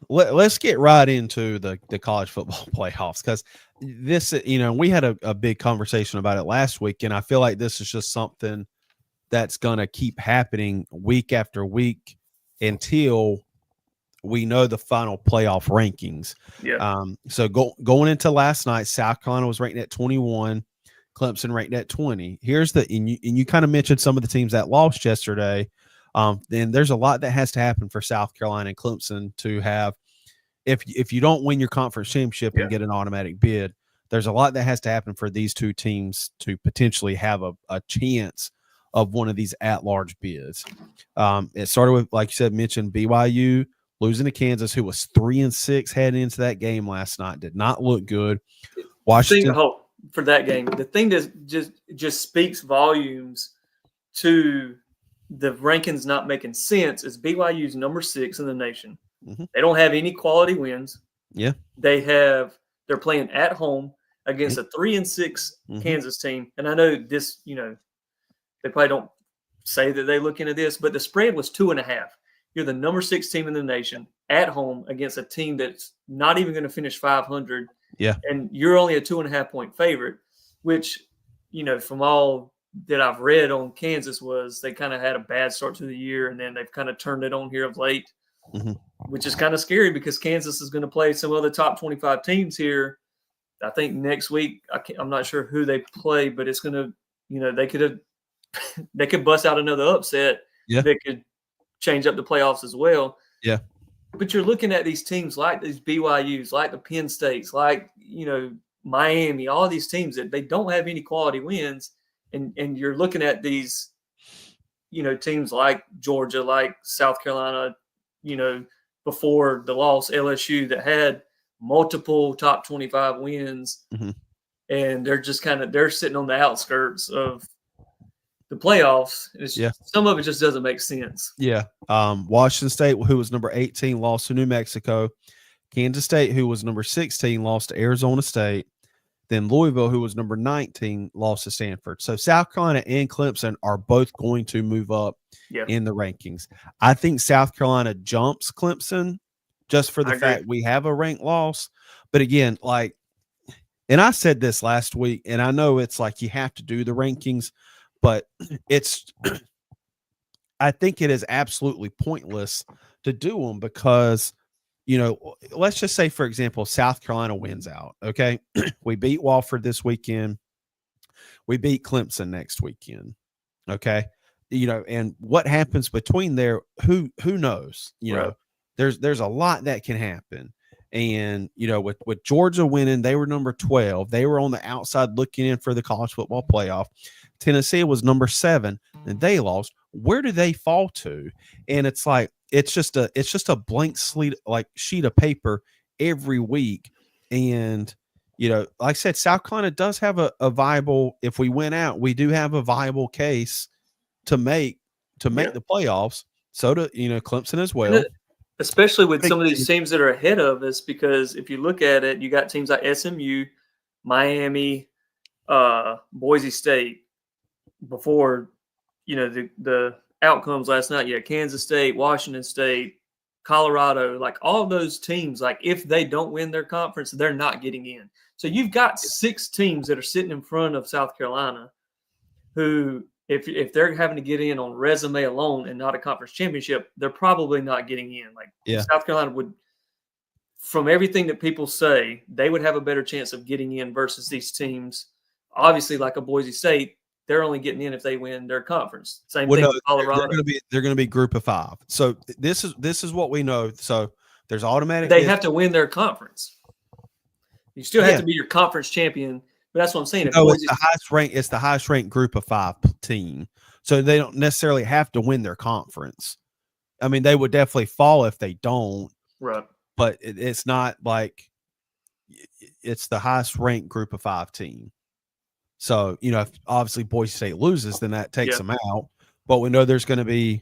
let's get right into the college football playoffs, because this, we had a big conversation about it last week, and I feel like this is just something that's going to keep happening week after week until we know the final playoff rankings. Yeah. So going into last night, South Carolina was ranked at 21, Clemson ranked at 20. Here's and you kind of mentioned some of the teams that lost yesterday. Then there's a lot that has to happen for South Carolina and Clemson to have, if you don't win your conference championship and get an automatic bid, there's a lot that has to happen for these two teams to potentially have a chance of one of these at-large bids. It started with, like you said, mentioned BYU losing to Kansas, who was 3-6 heading into that game last night. Did not look good. Washington for that game. The thing that just speaks volumes to the rankings not making sense is BYU's number 6 in the nation. Mm-hmm. They don't have any quality wins. Yeah. They're playing at home against a 3-6 Kansas team. And I know this, they probably don't say that they look into this, but the spread was 2.5. You're the number 6 team in the nation at home against a team that's not even going to finish 500. Yeah. And you're only a 2.5-point favorite, which, from all that I've read on Kansas was they kind of had a bad start to the year, and then they've kind of turned it on here of late, which is kind of scary because Kansas is going to play some other top 25 teams here. I think next week, I'm not sure who they play, but it's going to, they could bust out another upset that could change up the playoffs as well. Yeah. But you're looking at these teams like these BYUs, like the Penn States, like, Miami, all these teams that they don't have any quality wins. And you're looking at these, teams like Georgia, like South Carolina, before the loss, LSU, that had multiple top 25 wins. And they're just they're sitting on the outskirts of the playoffs. Some of it just doesn't make sense. Yeah. Washington State, who was number 18, lost to New Mexico. Kansas State, who was number 16, lost to Arizona State. Then Louisville, who was number 19, lost to Stanford. So South Carolina and Clemson are both going to move up in the rankings. I think South Carolina jumps Clemson just for the fact we have a ranked loss. But again, and I said this last week, and I know it's like you have to do the rankings, but I think it is absolutely pointless to do them because, let's just say, for example, South Carolina wins out. Okay. We beat Wofford this weekend. We beat Clemson next weekend. Okay. And what happens between there, who knows, there's a lot that can happen. And, with Georgia winning, they were number 12. They were on the outside looking in for the college football playoff. Tennessee was number 7 and they lost. Where do they fall to? And it's like, it's just a blank sheet of paper every week. And, like I said, South Carolina does have a viable, if we win out, we do have a viable case to make the playoffs. So do, Clemson as well. Especially with some of these teams that are ahead of us, because if you look at it, you got teams like SMU, Miami, Boise State. Before, the outcomes last night, Kansas State, Washington State, Colorado, like all those teams, like if they don't win their conference, they're not getting in. So you've got 6 teams that are sitting in front of South Carolina who, if they're having to get in on resume alone and not a conference championship, they're probably not getting in. South Carolina would, from everything that people say, they would have a better chance of getting in versus these teams. Obviously, like a Boise State, they're only getting in if they win their conference. Same thing with Colorado. They're going to be group of 5. So this is what we know. So there's automatic. They have to win their conference. You still have to be your conference champion, But that's what I'm saying. If No, Boise, it's the highest ranked group of 5 team. So they don't necessarily have to win their conference. I mean, they would definitely fall if they don't, right? but it's not like it's the highest ranked group of 5 team. So, if obviously Boise State loses, then that takes them out. But we know there's going to be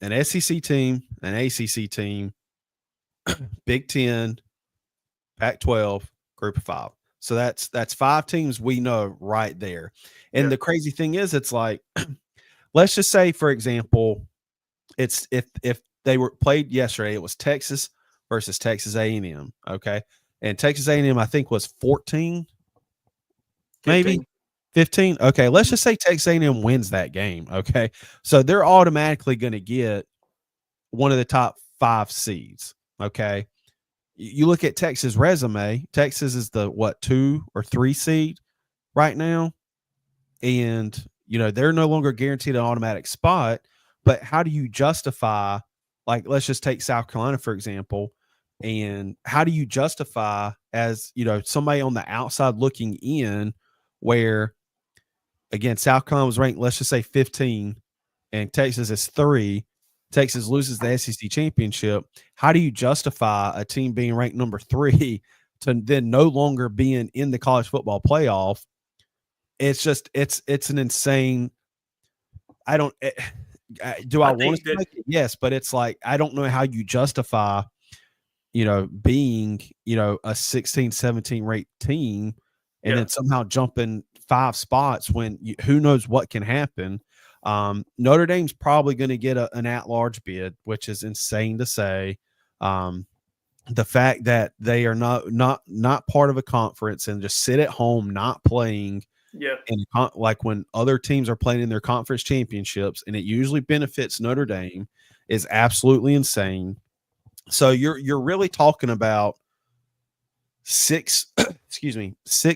an SEC team, an ACC team, Big Ten, Pac-12, group of 5. So that's 5 teams we know right there. And the crazy thing is, it's like, let's just say, for example, it's if they were played yesterday, it was Texas versus Texas A&M. Okay, and Texas A&M I think was 14, 15. maybe 15. Okay, let's just say Texas A&M wins that game. Okay, so they're automatically going to get one of the top 5 seeds. Okay, you look at Texas' resume. Texas is the 2 or 3 seed right now, and they're no longer guaranteed an automatic spot. But how do you justify, like, let's just take South Carolina, for example, and how do you justify as, somebody on the outside looking in where, again, South Carolina was ranked, let's just say 15, and Texas is 3. Texas loses the SEC championship. How do you justify a team being ranked number 3 to then no longer being in the college football playoff? It's just, it's an insane. I don't, do I want to make it? Yes, but it's like, I don't know how you justify, being, a 16, 17 ranked team and then somehow jumping 5 spots when who knows what can happen. Notre Dame's probably going to get an at-large bid, which is insane to say. The fact that they are not part of a conference and just sit at home not playing, and like when other teams are playing in their conference championships, and it usually benefits Notre Dame, is absolutely insane. So you're really talking about 6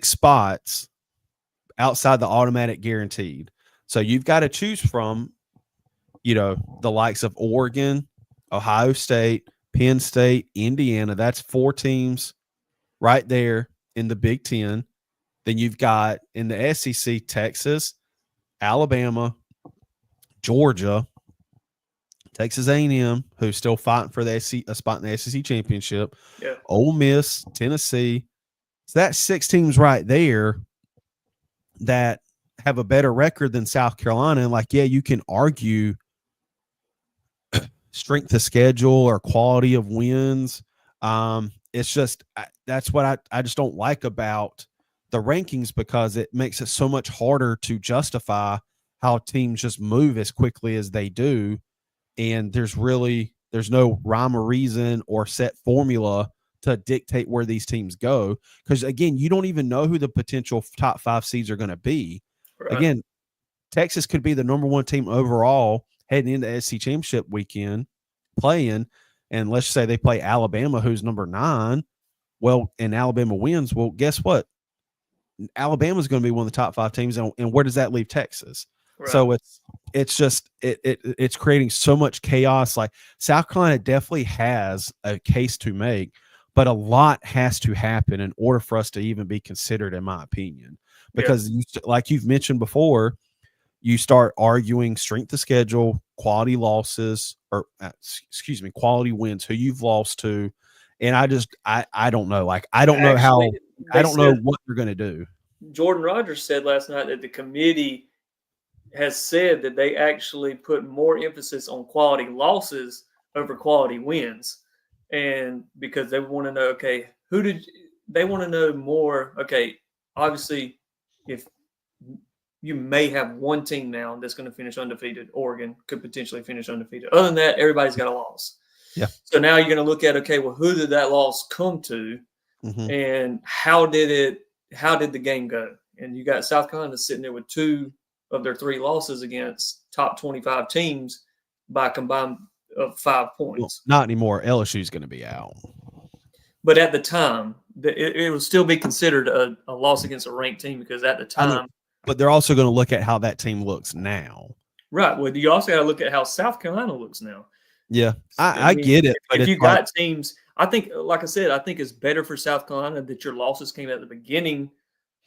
spots outside the automatic guaranteed. So you've got to choose from, the likes of Oregon, Ohio State, Penn State, Indiana. That's 4 teams right there in the Big Ten. Then you've got in the SEC, Texas, Alabama, Georgia, Texas A&M, who's still fighting for a spot in the SEC championship, Ole Miss, Tennessee. So that's 6 teams right there that have a better record than South Carolina. And like, you can argue strength of schedule or quality of wins. It's just, that's what I just don't like about the rankings, because it makes it so much harder to justify how teams just move as quickly as they do. And there's no rhyme or reason or set formula to dictate where these teams go. Because again, you don't even know who the potential top 5 seeds are going to be. Right. Again, Texas could be the number 1 team overall heading into SEC championship weekend playing. And let's say they play Alabama, who's number 9. Well, and Alabama wins. Well, guess what? Alabama's going to be one of the top 5 teams. And where does that leave Texas? Right. So it's just it's creating so much chaos. Like, South Carolina definitely has a case to make, but a lot has to happen in order for us to even be considered, in my opinion. Because like you've mentioned before, you start arguing strength of schedule, quality losses, or quality wins, who you've lost to. And I don't know. Like, I don't know how, I don't know what you're going to do. Jordan Rogers said last night that the committee has said that they actually put more emphasis on quality losses over quality wins. And because they want to know, they want to know more. Okay, obviously, if you may have one team now that's going to finish undefeated, Oregon could potentially finish undefeated. Other than that, everybody's got a loss. Yeah. So now you're going to look at, who did that loss come to? Mm-hmm. And how did the game go? And you got South Carolina sitting there with 2 of their 3 losses against top 25 teams by combined of 5 points. Well, not anymore. LSU is going to be out. But at the time, it would still be considered a loss against a ranked team, because at the time. But they're also going to look at how that team looks now. Right. Well, you also got to look at how South Carolina looks now. Yeah, I get it. If you got teams, I think, like I said, I think it's better for South Carolina that your losses came at the beginning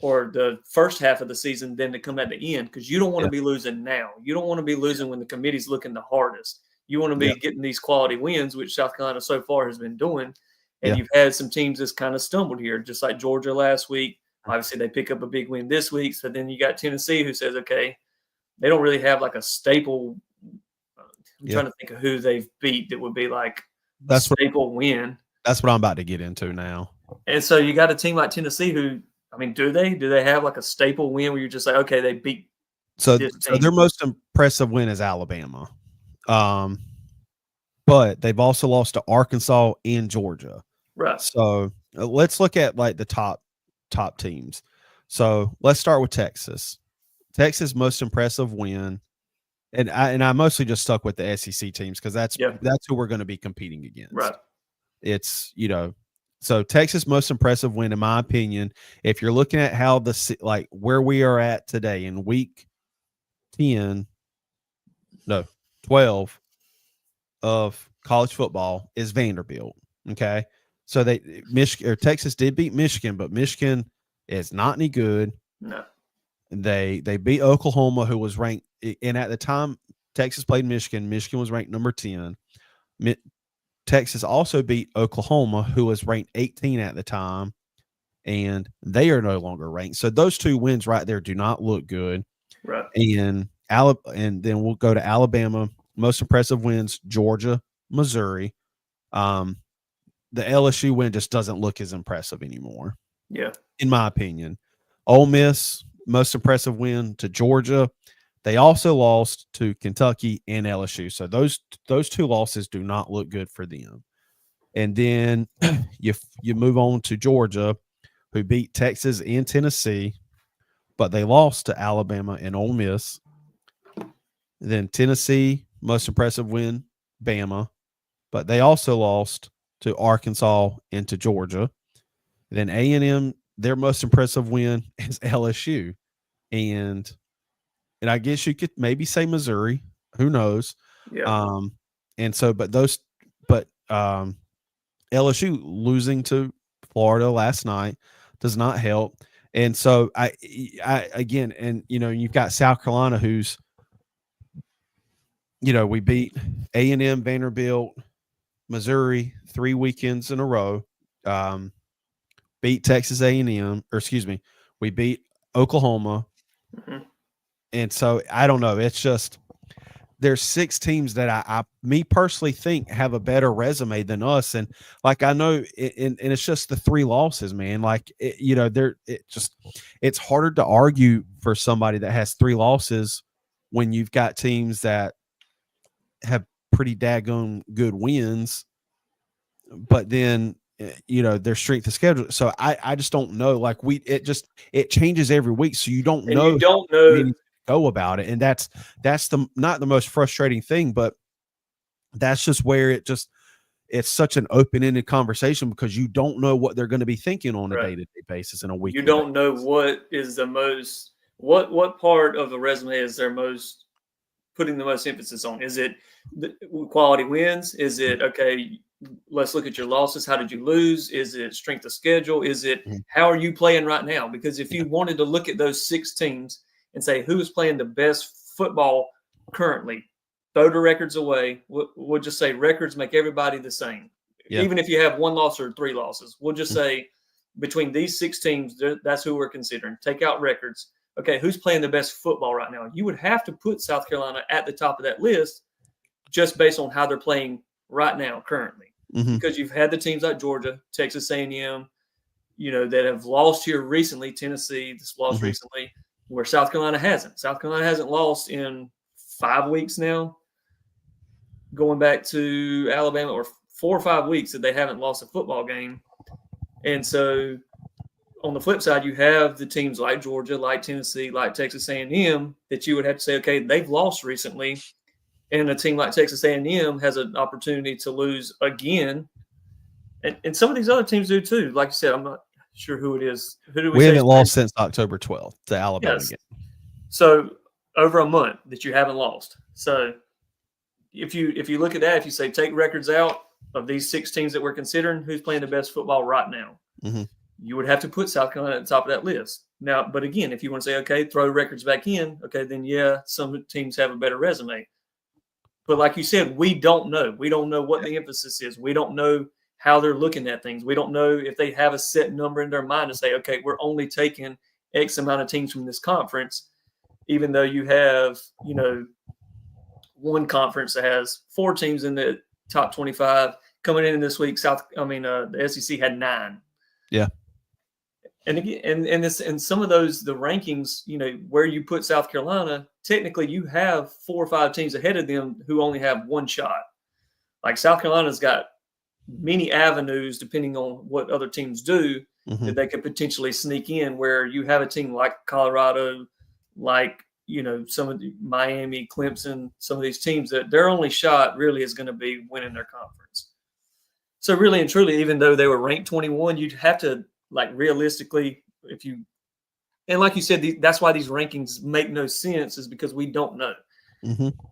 or the first half of the season than to come at the end, because you don't want to Yeah. be losing now. You don't want to be losing when the committee's looking the hardest. You want to be Yeah. getting these quality wins, which South Carolina so far has been doing. And Yeah. you've had some teams that's kind of stumbled here, just like Georgia last week. Obviously, they pick up a big win this week. So then you got Tennessee, who says, okay, they don't really have like a staple. I'm trying to think of who they've beat that would be like a staple win. That's what I'm about to get into now. And so you got a team like Tennessee who, I mean, do they have like a staple win where you're just like, okay, they beat this team? So their most impressive win is Alabama. But they've also lost to Arkansas and Georgia. Right. So let's look at like the top teams. So let's start with Texas. Texas' most impressive win, and I mostly just stuck with the SEC teams because that's who we're going to be competing against. Right. It's, so Texas' most impressive win, in my opinion, if you're looking at how where we are at today in week 12 of college football, is Vanderbilt. Okay. So Texas did beat Michigan, but Michigan is not any good. No. They beat Oklahoma, who was ranked, and at the time Texas played Michigan was ranked number 10. Texas also beat Oklahoma, who was ranked 18 at the time, and they are no longer ranked. So those two wins right there do not look good. Right. And then we'll go to Alabama. Most impressive wins: Georgia, Missouri. The LSU win just doesn't look as impressive anymore. Yeah. In my opinion. Ole Miss, most impressive win to Georgia. They also lost to Kentucky and LSU. So those two losses do not look good for them. And then you move on to Georgia, who beat Texas and Tennessee, but they lost to Alabama and Ole Miss. Then Tennessee, most impressive win, Bama, but they also lost to Arkansas and to Georgia. Then A&M, their most impressive win is LSU. And I guess you could maybe say Missouri. Who knows? Yeah. LSU losing to Florida last night does not help. And so I again, and you've got South Carolina, who's, we beat A&M, Vanderbilt, Missouri 3 weekends in a row. Beat Texas A&M, we beat Oklahoma. Mm-hmm. And so I don't know. It's just there's 6 teams that I me personally think have a better resume than us. And like, I know, and it's just the 3 losses, man. Like, it's harder to argue for somebody that has 3 losses when you've got teams that have pretty daggone good wins, but then their strength of schedule. So I just don't know. Like, it changes every week, so you don't know. You don't know go about it, and that's not the most frustrating thing, but that's just where it's such an open-ended conversation, because you don't know what they're going to be thinking on a day-to-day basis in a week. You don't know what is the most what part of the resume is their most putting the most emphasis on. Is it the quality wins? Is it, okay, let's look at your losses. How did you lose? Is it strength of schedule? Is it how are you playing right now? Because if you wanted to look at those 6 teams and say who is playing the best football currently, throw the records away. We'll just say records make everybody the same. Yeah. Even if you have 1 loss or 3 losses, we'll just say between these 6 teams, that's who we're considering. Take out records. Okay, who's playing the best football right now? You would have to put South Carolina at the top of that list just based on how they're playing right now, currently. Mm-hmm. Because you've had the teams like Georgia, Texas A&M, that have lost here recently. Tennessee, this lost recently, where South Carolina hasn't. South Carolina hasn't lost in 5 weeks now, going back to Alabama, or 4 or 5 weeks that they haven't lost a football game. And so on the flip side, you have the teams like Georgia, like Tennessee, like Texas A&M that you would have to say, okay, they've lost recently. And a team like Texas A&M has an opportunity to lose again. And some of these other teams do too. Like you said, I'm not sure who it is. Who do we haven't lost since October 12th to Alabama again. So over a month that you haven't lost. So if you look at that, if you say take records out of these 6 teams that we're considering, who's playing the best football right now? Mm-hmm. you would have to put South Carolina at the top of that list. Now, but again, if you want to say, okay, throw records back in, okay, then yeah, some teams have a better resume. But like you said, we don't know. We don't know what the emphasis is. We don't know how they're looking at things. We don't know if they have a set number in their mind to say, okay, we're only taking X amount of teams from this conference, even though you have, one conference that has 4 teams in the top 25 coming in this week. The SEC had 9. Yeah. And again, and some of those, the rankings, where you put South Carolina, technically you have 4 or 5 teams ahead of them who only have one shot. Like South Carolina's got many avenues, depending on what other teams do, that they could potentially sneak in, where you have a team like Colorado, like, some of the Miami, Clemson, some of these teams that their only shot really is going to be winning their conference. So really and truly, even though they were ranked 21, you'd have to, like, realistically, and like you said, that's why these rankings make no sense, is because we don't know.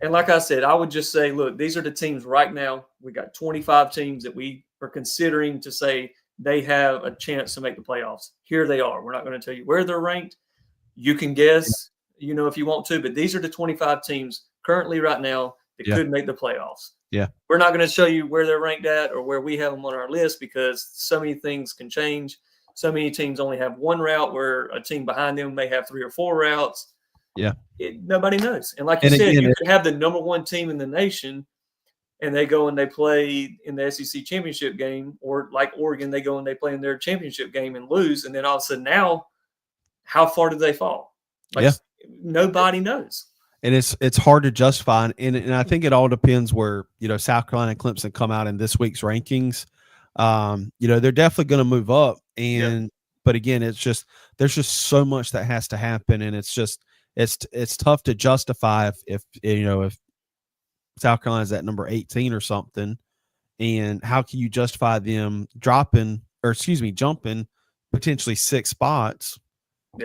And like I said, I would just say, look, these are the teams right now. We got 25 teams that we are considering to say they have a chance to make the playoffs. Here they are. We're not going to tell you where they're ranked. You can guess, if you want to, but these are the 25 teams currently right now that could make the playoffs. Yeah. We're not going to show you where they're ranked at or where we have them on our list, because so many things can change. So many teams only have one route, where a team behind them may have 3 or 4 routes. Yeah. Nobody knows. And like you said, you could have the number 1 team in the nation, and they go and they play in the SEC championship game, or like Oregon, they go and they play in their championship game and lose. And then all of a sudden now, how far did they fall? Nobody knows. And it's hard to justify. And I think it all depends where, South Carolina and Clemson come out in this week's rankings. They're definitely going to move up. But again, there's just so much that has to happen. And it's tough to justify if South Carolina's at number 18 or something, and how can you justify them jumping potentially 6 spots?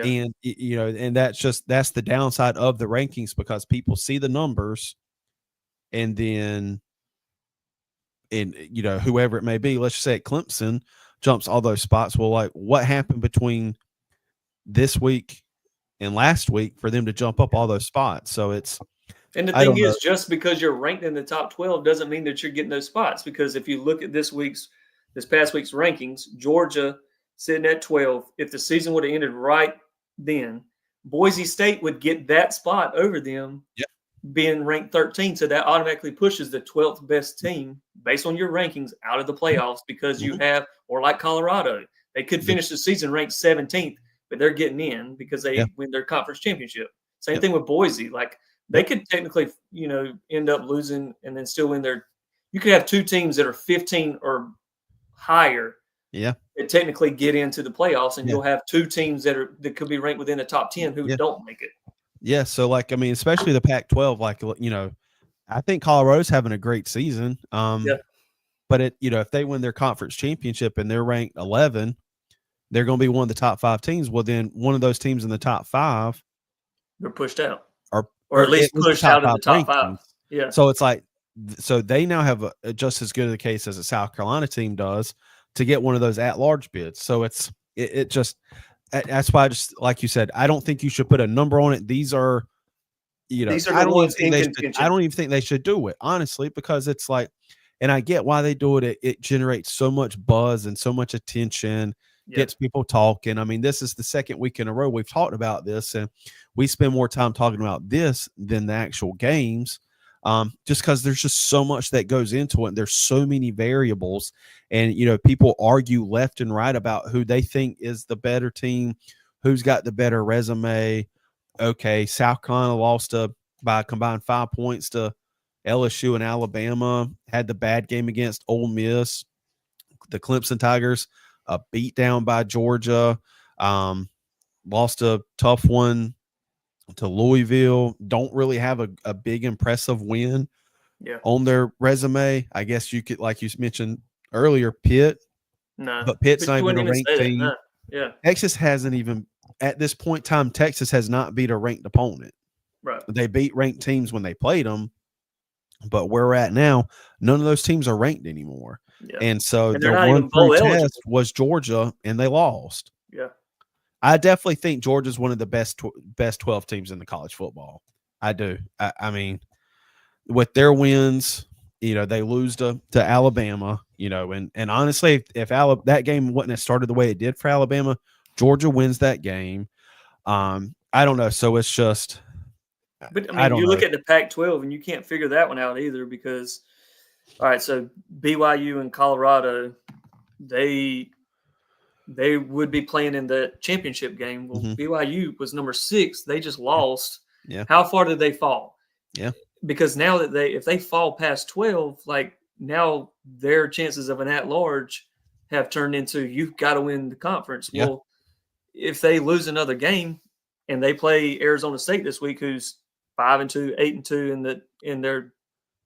And and that's the downside of the rankings, because people see the numbers, and then whoever it may be, let's just say Clemson jumps all those spots. Well, like, what happened between this week and last week for them to jump up all those spots? So and the thing is, just because you're ranked in the top 12 doesn't mean that you're getting those spots, because if you look at this past week's rankings, Georgia sitting at 12. If the season would have ended right then, Boise State would get that spot over them, being ranked 13. So that automatically pushes the 12th best team based on your rankings out of the playoffs, because you have, or like Colorado, they could finish the season ranked 17th, but they're getting in because they win their conference championship. Same thing with Boise. Like, they could technically, end up losing and then still win their. You could have 2 teams that are 15 or higher. Yeah. That technically get into the playoffs, and you'll have 2 teams that could be ranked within the top 10 who don't make it. Yeah. So, especially the Pac-12, I think Colorado's having a great season. But if they win their conference championship and they're ranked 11, they're going to be one of the top 5 teams. Well, then one of those teams in the top 5, they're pushed out, or at least pushed out of the top 5. Yeah. So it's like, so they now have just as good of a case as a South Carolina team does to get one of those at-large bids. So that's why, just like you said, I don't think you should put a number on it. These are, I don't even think they should do it, honestly, because it's like, and I get why they do it. It generates so much buzz and so much attention, gets people talking. I mean, this is the 2nd week in a row we've talked about this, and we spend more time talking about this than the actual games. Just because there's just so much that goes into it. And there's so many variables, and people argue left and right about who they think is the better team, who's got the better resume. Okay, South Carolina lost by a combined 5 points to LSU and Alabama, had the bad game against Ole Miss. The Clemson Tigers beat down by Georgia, lost a tough one to Louisville. Don't really have a big impressive win on their resume. I guess you could, like you mentioned earlier, Pitt. No, but Pitt's not even a ranked team. No. Yeah, Texas hasn't even, at this point in time, Texas has not beat a ranked opponent. Right. They beat ranked teams when they played them. But where we're at now, none of those teams are ranked anymore. Yeah. And so And they're their not even one-through bowl test eligible. was Georgia, and they lost. Yeah. I definitely think Georgia's one of the best 12 teams in the college football. I do. I mean, with their wins, they lose to Alabama, and honestly, if that game wouldn't have started the way it did for Alabama, Georgia wins that game. I don't know. So it's just, But I I mean, don't you look know. at the Pac-12 and you can't figure that one out either because, all right, so BYU and Colorado, they would be playing in the championship game. Well, Mhm. BYU was number 6. They just lost. Yeah. How far did they fall? Yeah. Because now that if they fall past 12, like now their chances of an at-large have turned into you've got to win the conference. Yeah. Well, if they lose another game and they play Arizona State this week, who's 5-2, 8-2 in their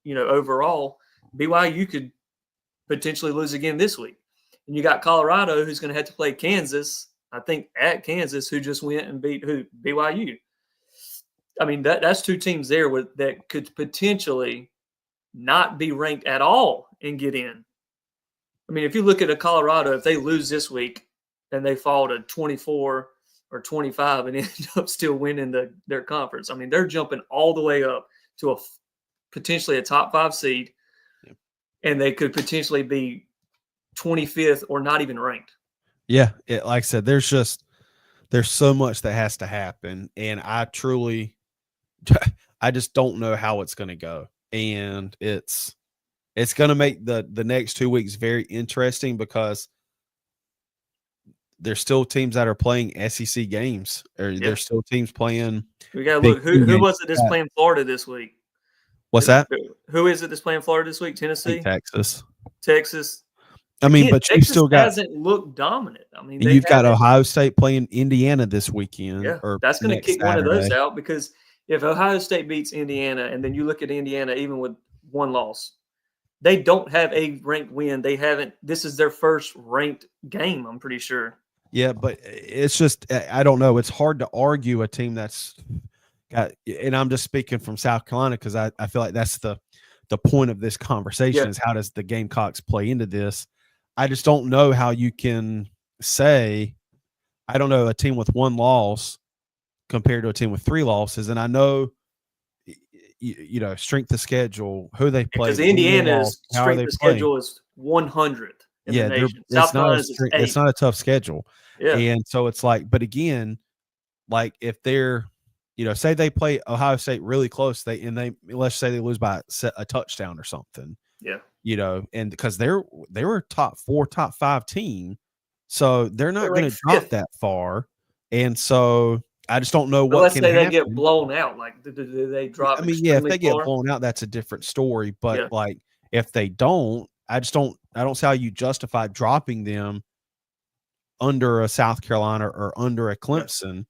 overall, BYU could potentially lose again this week. And you got Colorado, who's going to have to play Kansas, I think at Kansas, who just went and beat BYU. I mean, that's two teams there that could potentially not be ranked at all and get in. I mean, if you look at a Colorado, if they lose this week and they fall to 24 or 25 and end up still winning their conference, I mean, they're jumping all the way up to potentially a top 5 seed, and they could potentially be 25th or not even ranked. Yeah. Like I said, there's so much that has to happen. And I just don't know how it's going to go. And it's going to make the next 2 weeks very interesting because there's still teams that are playing SEC games, or there's still teams playing. We got to look. Who was it that's playing Florida this week? What's that? Who is it that's playing Florida this week? Tennessee? Texas. I mean, but Texas you still hasn't looked dominant. I mean, you've got Ohio State playing Indiana this weekend. Yeah, or that's going to kick Saturday. One of those out because if Ohio State beats Indiana, and then you look at Indiana, even with one loss, they don't have a ranked win. They haven't. This is their first ranked game, I'm pretty sure. Yeah, but it's just, I don't know. It's hard to argue a team that's got, and I'm just speaking from South Carolina because I feel like that's the point of this conversation is how does the Gamecocks play into this? I just don't know how you can say, I don't know, a team with one loss compared to a team with 3 losses. And I know, strength of schedule, who they play. Because Indiana's strength of schedule is 100th in the nation. South Carolina's is 8. It's not a tough schedule. Yeah. And so it's like, but again, like if they're, say they play Ohio State really close, let's say they lose by a touchdown or something. Yeah. And because they were top 4, top 5 team, so they're not going to drop that far. And so I just don't know what let's can say happen. They get blown out. Like, do they drop? I mean, if they get blown out, that's a different story. But like, if they don't, I don't see how you justify dropping them under a South Carolina or under a Clemson.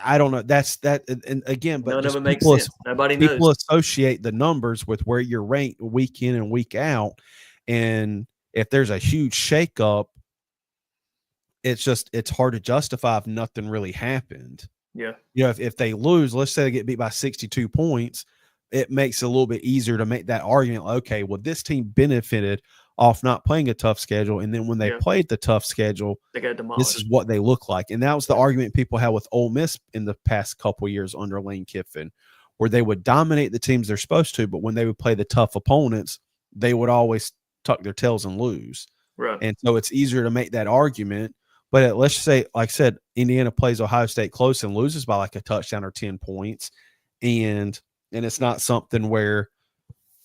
I don't know. That's that. And again, but none of it makes sense. Nobody knows. People associate the numbers with where you're ranked week in and week out. And if there's a huge shakeup, it's hard to justify if nothing really happened. Yeah. If they lose, let's say they get beat by 62 points, it makes it a little bit easier to make that argument. Okay, well, this team benefited off not playing a tough schedule. And then when they played the tough schedule, they got demolished. This is what they look like. And that was the argument people had with Ole Miss in the past couple of years under Lane Kiffin, where they would dominate the teams they're supposed to, but when they would play the tough opponents, they would always tuck their tails and lose. Right. And so it's easier to make that argument. But let's say, like I said, Indiana plays Ohio State close and loses by like a touchdown or 10 points. And it's not something where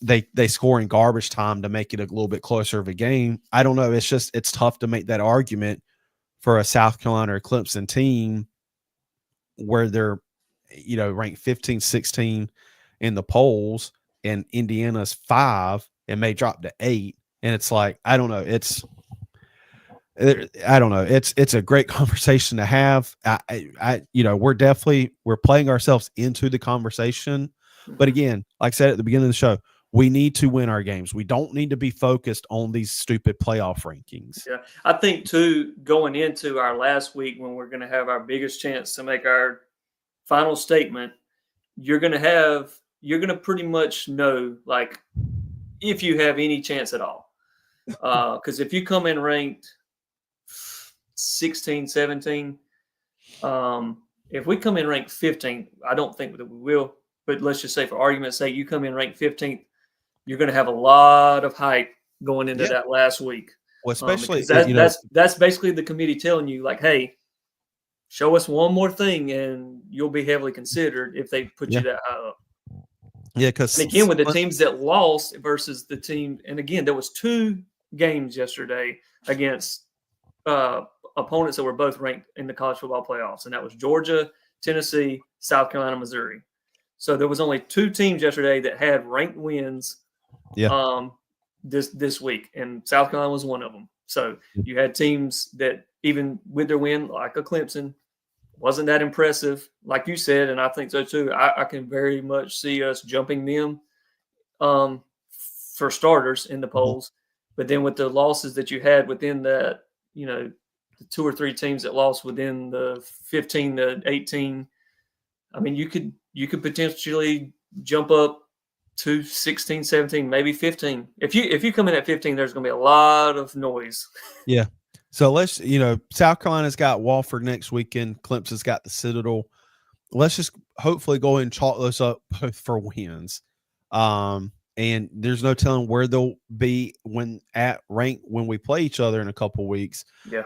they score in garbage time to make it a little bit closer of a game. I don't know. It's tough to make that argument for a South Carolina or Clemson team where they're, ranked 15, 16 in the polls and Indiana's 5 and may drop to 8. And it's like, I don't know. I don't know. It's a great conversation to have. We're playing ourselves into the conversation. But again, like I said at the beginning of the show, we need to win our games. We don't need to be focused on these stupid playoff rankings. Yeah. I think, too, going into our last week when we're going to have our biggest chance to make our final statement, you're going to have you're going to pretty much know, like, if you have any chance at all. Because if you come in ranked 16, 17, if we come in ranked 15, I don't think that we will, but let's just say for argument's sake, you come in ranked 15th, you're going to have a lot of hype going into that last week. Well, especially that's basically the committee telling you, like, hey, show us one more thing and you'll be heavily considered if they put you that high up. Yeah, because again, with the teams that lost versus the team, and again, there was 2 games yesterday against opponents that were both ranked in the college football playoffs, and that was Georgia, Tennessee, South Carolina, Missouri. So there was only 2 teams yesterday that had ranked wins this week, and South Carolina was one of them. So you had teams that, even with their win, like a Clemson, wasn't that impressive, like you said, and I think so too. I can very much see us jumping them for starters in the polls. But then with the losses that you had within that, the 2 or 3 teams that lost within the 15 to 18, I mean, you could potentially jump up to 16, 17, maybe 15. If you come in at 15, there's going to be a lot of noise. Yeah. So let's, South Carolina's got Wofford next weekend. Clemson's got the Citadel. Let's just hopefully go ahead and chalk those up both for wins. And there's no telling where they'll be when at rank when we play each other in a couple weeks. Yeah.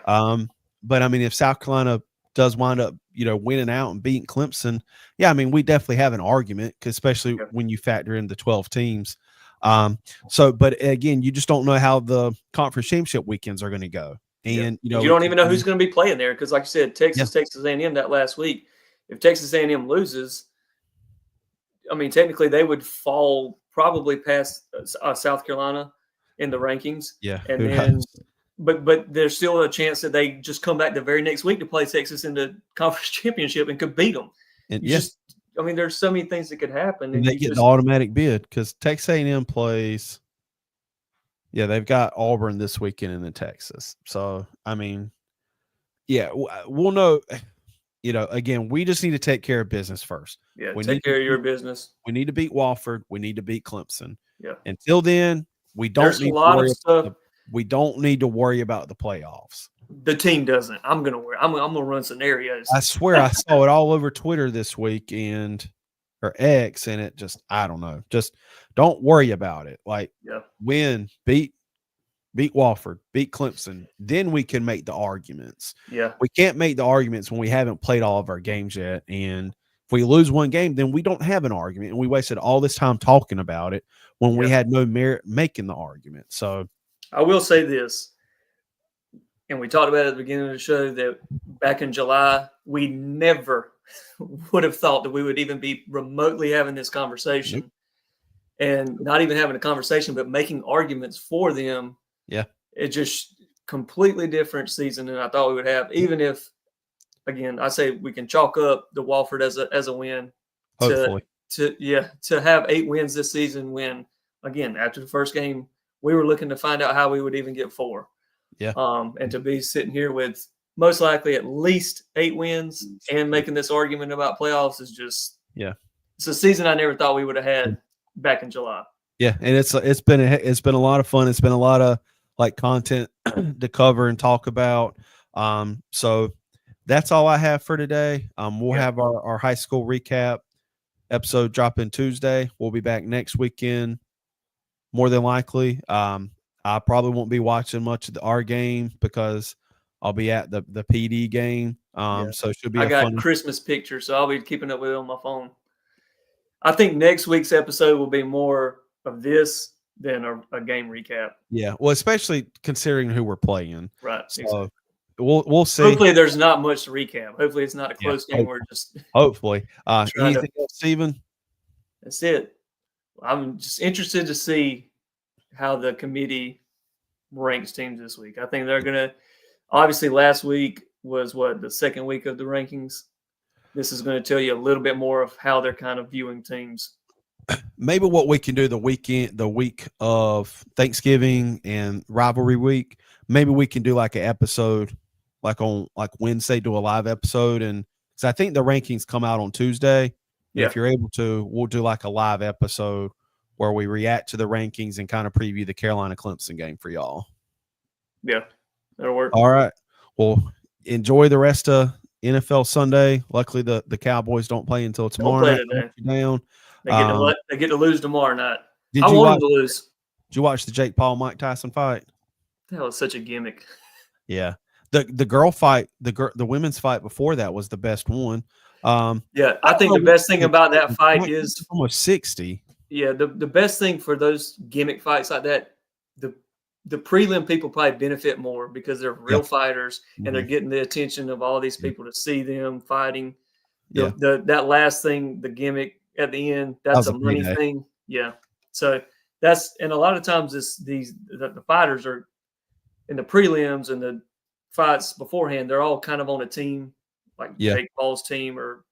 But I mean, if South Carolina does wind up, winning out and beating Clemson, I mean, we definitely have an argument, especially when you factor in the 12 teams. But again, you just don't know how the conference championship weekends are going to go. And you don't even know who's going to be playing there, because, like you said, Texas A&M that last week. If Texas A&M loses, I mean, technically they would fall probably past South Carolina in the rankings. Yeah, and then, but there's still a chance that they just come back the very next week to play Texas in the conference championship and could beat them. And I mean, there's so many things that could happen. And they get the automatic bid, because Texas A&M plays. Yeah, they've got Auburn this weekend in Texas. So, I mean, we'll know. Again, we just need to take care of business first. Yeah, take care of your business. We need to beat Wofford. We need to beat Clemson. Yeah. Until then, we don't need to worry about the playoffs. The team doesn't. I'm gonna run scenarios. I swear I saw it all over Twitter this week or X, and it just, I don't know. Just don't worry about it. Like, win, beat Wofford, beat Clemson, then we can make the arguments. Yeah. We can't make the arguments when we haven't played all of our games yet. And if we lose one game, then we don't have an argument. And we wasted all this time talking about it when we had no merit making the argument. So I will say this, and we talked about it at the beginning of the show, that back in July, we never would have thought that we would even be remotely having this conversation. Nope. And not even having a conversation, but making arguments for them. Yeah. It's just completely different season than I thought we would have. Even if, again, I say we can chalk up the Wofford as a win. Hopefully. To have 8 wins this season, when, again, after the first game, we were looking to find out how we would even get 4. Yeah. And to be sitting here with most likely at least 8 wins and making this argument about playoffs is just, it's a season I never thought we would have had back in July. Yeah. And it's been a lot of fun. It's been a lot of content to cover and talk about. So that's all I have for today. We'll have our high school recap episode dropping Tuesday. We'll be back next weekend, more than likely. I probably won't be watching much of our game because I'll be at the PD game. So it should be. I got Christmas pictures, so I'll be keeping up with it on my phone. I think next week's episode will be more of this than a game recap. Yeah, well, especially considering who we're playing. Right. So exactly. we'll see. Hopefully, there's not much to recap. Hopefully, it's not a close game. We're just hopefully. Anything else, Steven? That's it. I'm just interested to see how the committee ranks teams this week. I think they're going to – obviously, last week was, the second week of the rankings. This is going to tell you a little bit more of how they're kind of viewing teams. Maybe what we can do the week of Thanksgiving and rivalry week, maybe we can do an episode on Wednesday, do a live episode. And because I think the rankings come out on Tuesday. Yeah. If you're able to, we'll do like a live episode where we react to the rankings and kind of preview the Carolina Clemson game for y'all. Yeah, that'll work. All right. Well, enjoy the rest of NFL Sunday. Luckily, the Cowboys don't play until tomorrow night. Today. Down. They get to lose tomorrow night. Did I you want watch? them to lose. Did you watch the Jake Paul Mike Tyson fight? That was such a gimmick. Yeah. The girl fight, the women's fight before that was the best one. Yeah, I think the best thing about that fight is almost 60. Yeah, the best thing for those gimmick fights like that, the prelim people probably benefit more because they're real fighters and they're getting the attention of all these people to see them fighting. That last thing, the gimmick at the end, that's a money thing. Yeah. So and a lot of times the fighters are in the prelims and the fights beforehand, they're all kind of on a team, like Jake Paul's team, or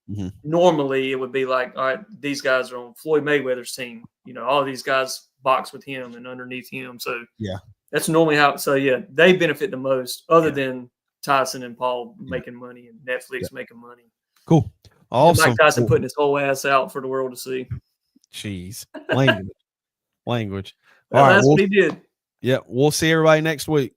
normally it would be like, all right, these guys are on Floyd Mayweather's team. All these guys box with him and underneath him. So that's normally how. So they benefit the most, other than Tyson and Paul making money and Netflix making money. Cool. Awesome. Mike Tyson putting his whole ass out for the world to see. Jeez, language. Well, that's what he did. Yeah, we'll see everybody next week.